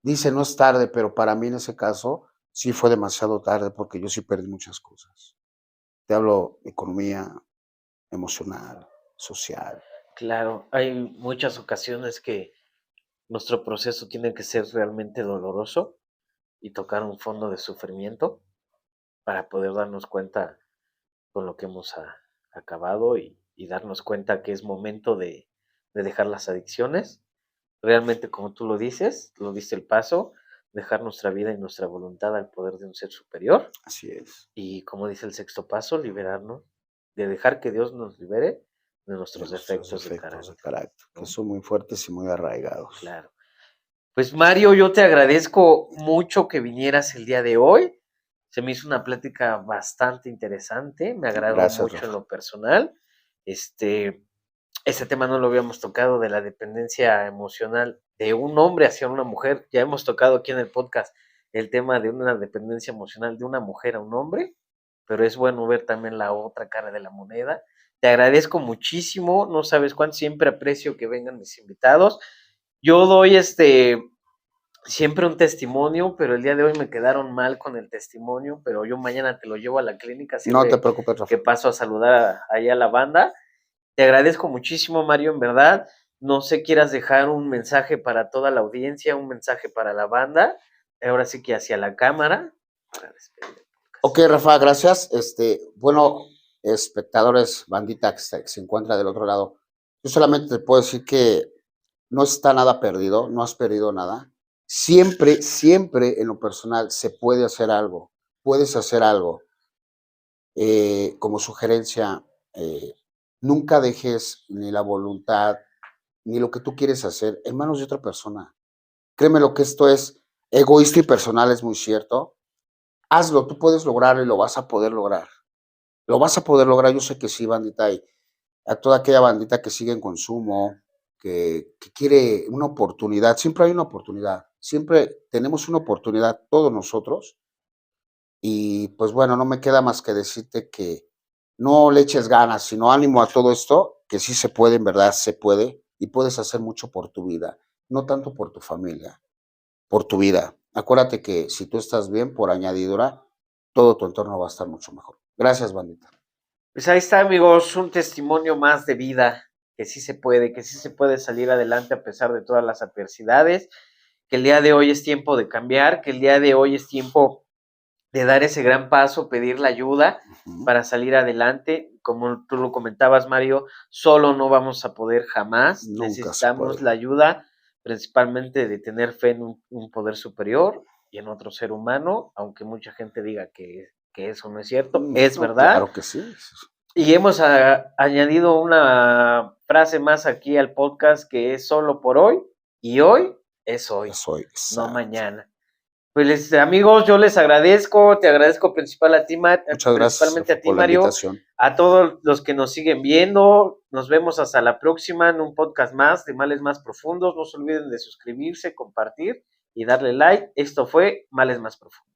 Dice, no es tarde, pero para mí en ese caso sí fue demasiado tarde porque yo sí perdí muchas cosas. Te hablo de economía, emocional, social. Claro, hay muchas ocasiones que nuestro proceso tiene que ser realmente doloroso y tocar un fondo de sufrimiento para poder darnos cuenta con lo que hemos acabado y darnos cuenta que es momento de dejar las adicciones. Realmente, como tú lo dices, lo diste el paso, dejar nuestra vida y nuestra voluntad al poder de un ser superior. Así es. Y como dice el sexto paso, liberarnos, de dejar que Dios nos libere de nuestros defectos de carácter. Que ¿no? son muy fuertes y muy arraigados. Claro. Pues Mario, yo te agradezco mucho que vinieras el día de hoy. Se me hizo una plática bastante interesante, me agradó mucho Rafa. en lo personal. Este tema no lo habíamos tocado, de la dependencia emocional de un hombre hacia una mujer. Ya hemos tocado aquí en el podcast el tema de una dependencia emocional de una mujer a un hombre, pero es bueno ver también la otra cara de la moneda. Te agradezco muchísimo, no sabes cuánto, siempre aprecio que vengan mis invitados. Yo doy siempre un testimonio, pero el día de hoy me quedaron mal con el testimonio, pero yo mañana te lo llevo a la clínica. No te preocupes, Rafa. Que paso a saludar allá a la banda. Te agradezco muchísimo, Mario, en verdad. No sé, quieras dejar un mensaje para toda la audiencia, un mensaje para la banda, ahora sí que hacia la cámara, para despedir el podcast. Ok, Rafa, gracias. Bueno, espectadores, bandita que se encuentra del otro lado, yo solamente te puedo decir que no está nada perdido, no has perdido nada. Siempre, siempre en lo personal se puede hacer algo, puedes hacer algo. Como sugerencia, nunca dejes ni la voluntad ni lo que tú quieres hacer en manos de otra persona. Créeme lo que esto es egoísta y personal, es muy cierto. Hazlo, tú puedes lograrlo y lo vas a poder lograr. Lo vas a poder lograr, yo sé que sí, bandita, y a toda aquella bandita que sigue en consumo, que quiere una oportunidad, siempre hay una oportunidad, siempre tenemos una oportunidad todos nosotros. Y pues bueno, no me queda más que decirte que no le eches ganas, sino ánimo a todo esto, que sí se puede, en verdad se puede, y puedes hacer mucho por tu vida, no tanto por tu familia, por tu vida. Acuérdate que si tú estás bien, por añadidura, todo tu entorno va a estar mucho mejor. Gracias, bandita. Pues ahí está, amigos, un testimonio más de vida, que sí se puede salir adelante a pesar de todas las adversidades, que el día de hoy es tiempo de cambiar, que el día de hoy es tiempo de dar ese gran paso, pedir la ayuda para salir adelante. Como tú lo comentabas, Mario, solo no vamos a poder jamás. Nunca necesitamos la ayuda, principalmente de tener fe en un poder superior y en otro ser humano, aunque mucha gente diga que eso no es cierto, es verdad. Claro que sí. Y hemos añadido una frase más aquí al podcast, que es solo por hoy, y hoy es hoy, no mañana. Pues amigos, yo les agradezco, te agradezco principalmente a ti, Mario, a todos los que nos siguen viendo. Nos vemos hasta la próxima en un podcast más de Males Más Profundos. No se olviden de suscribirse, compartir y darle like. Esto fue Males Más Profundos.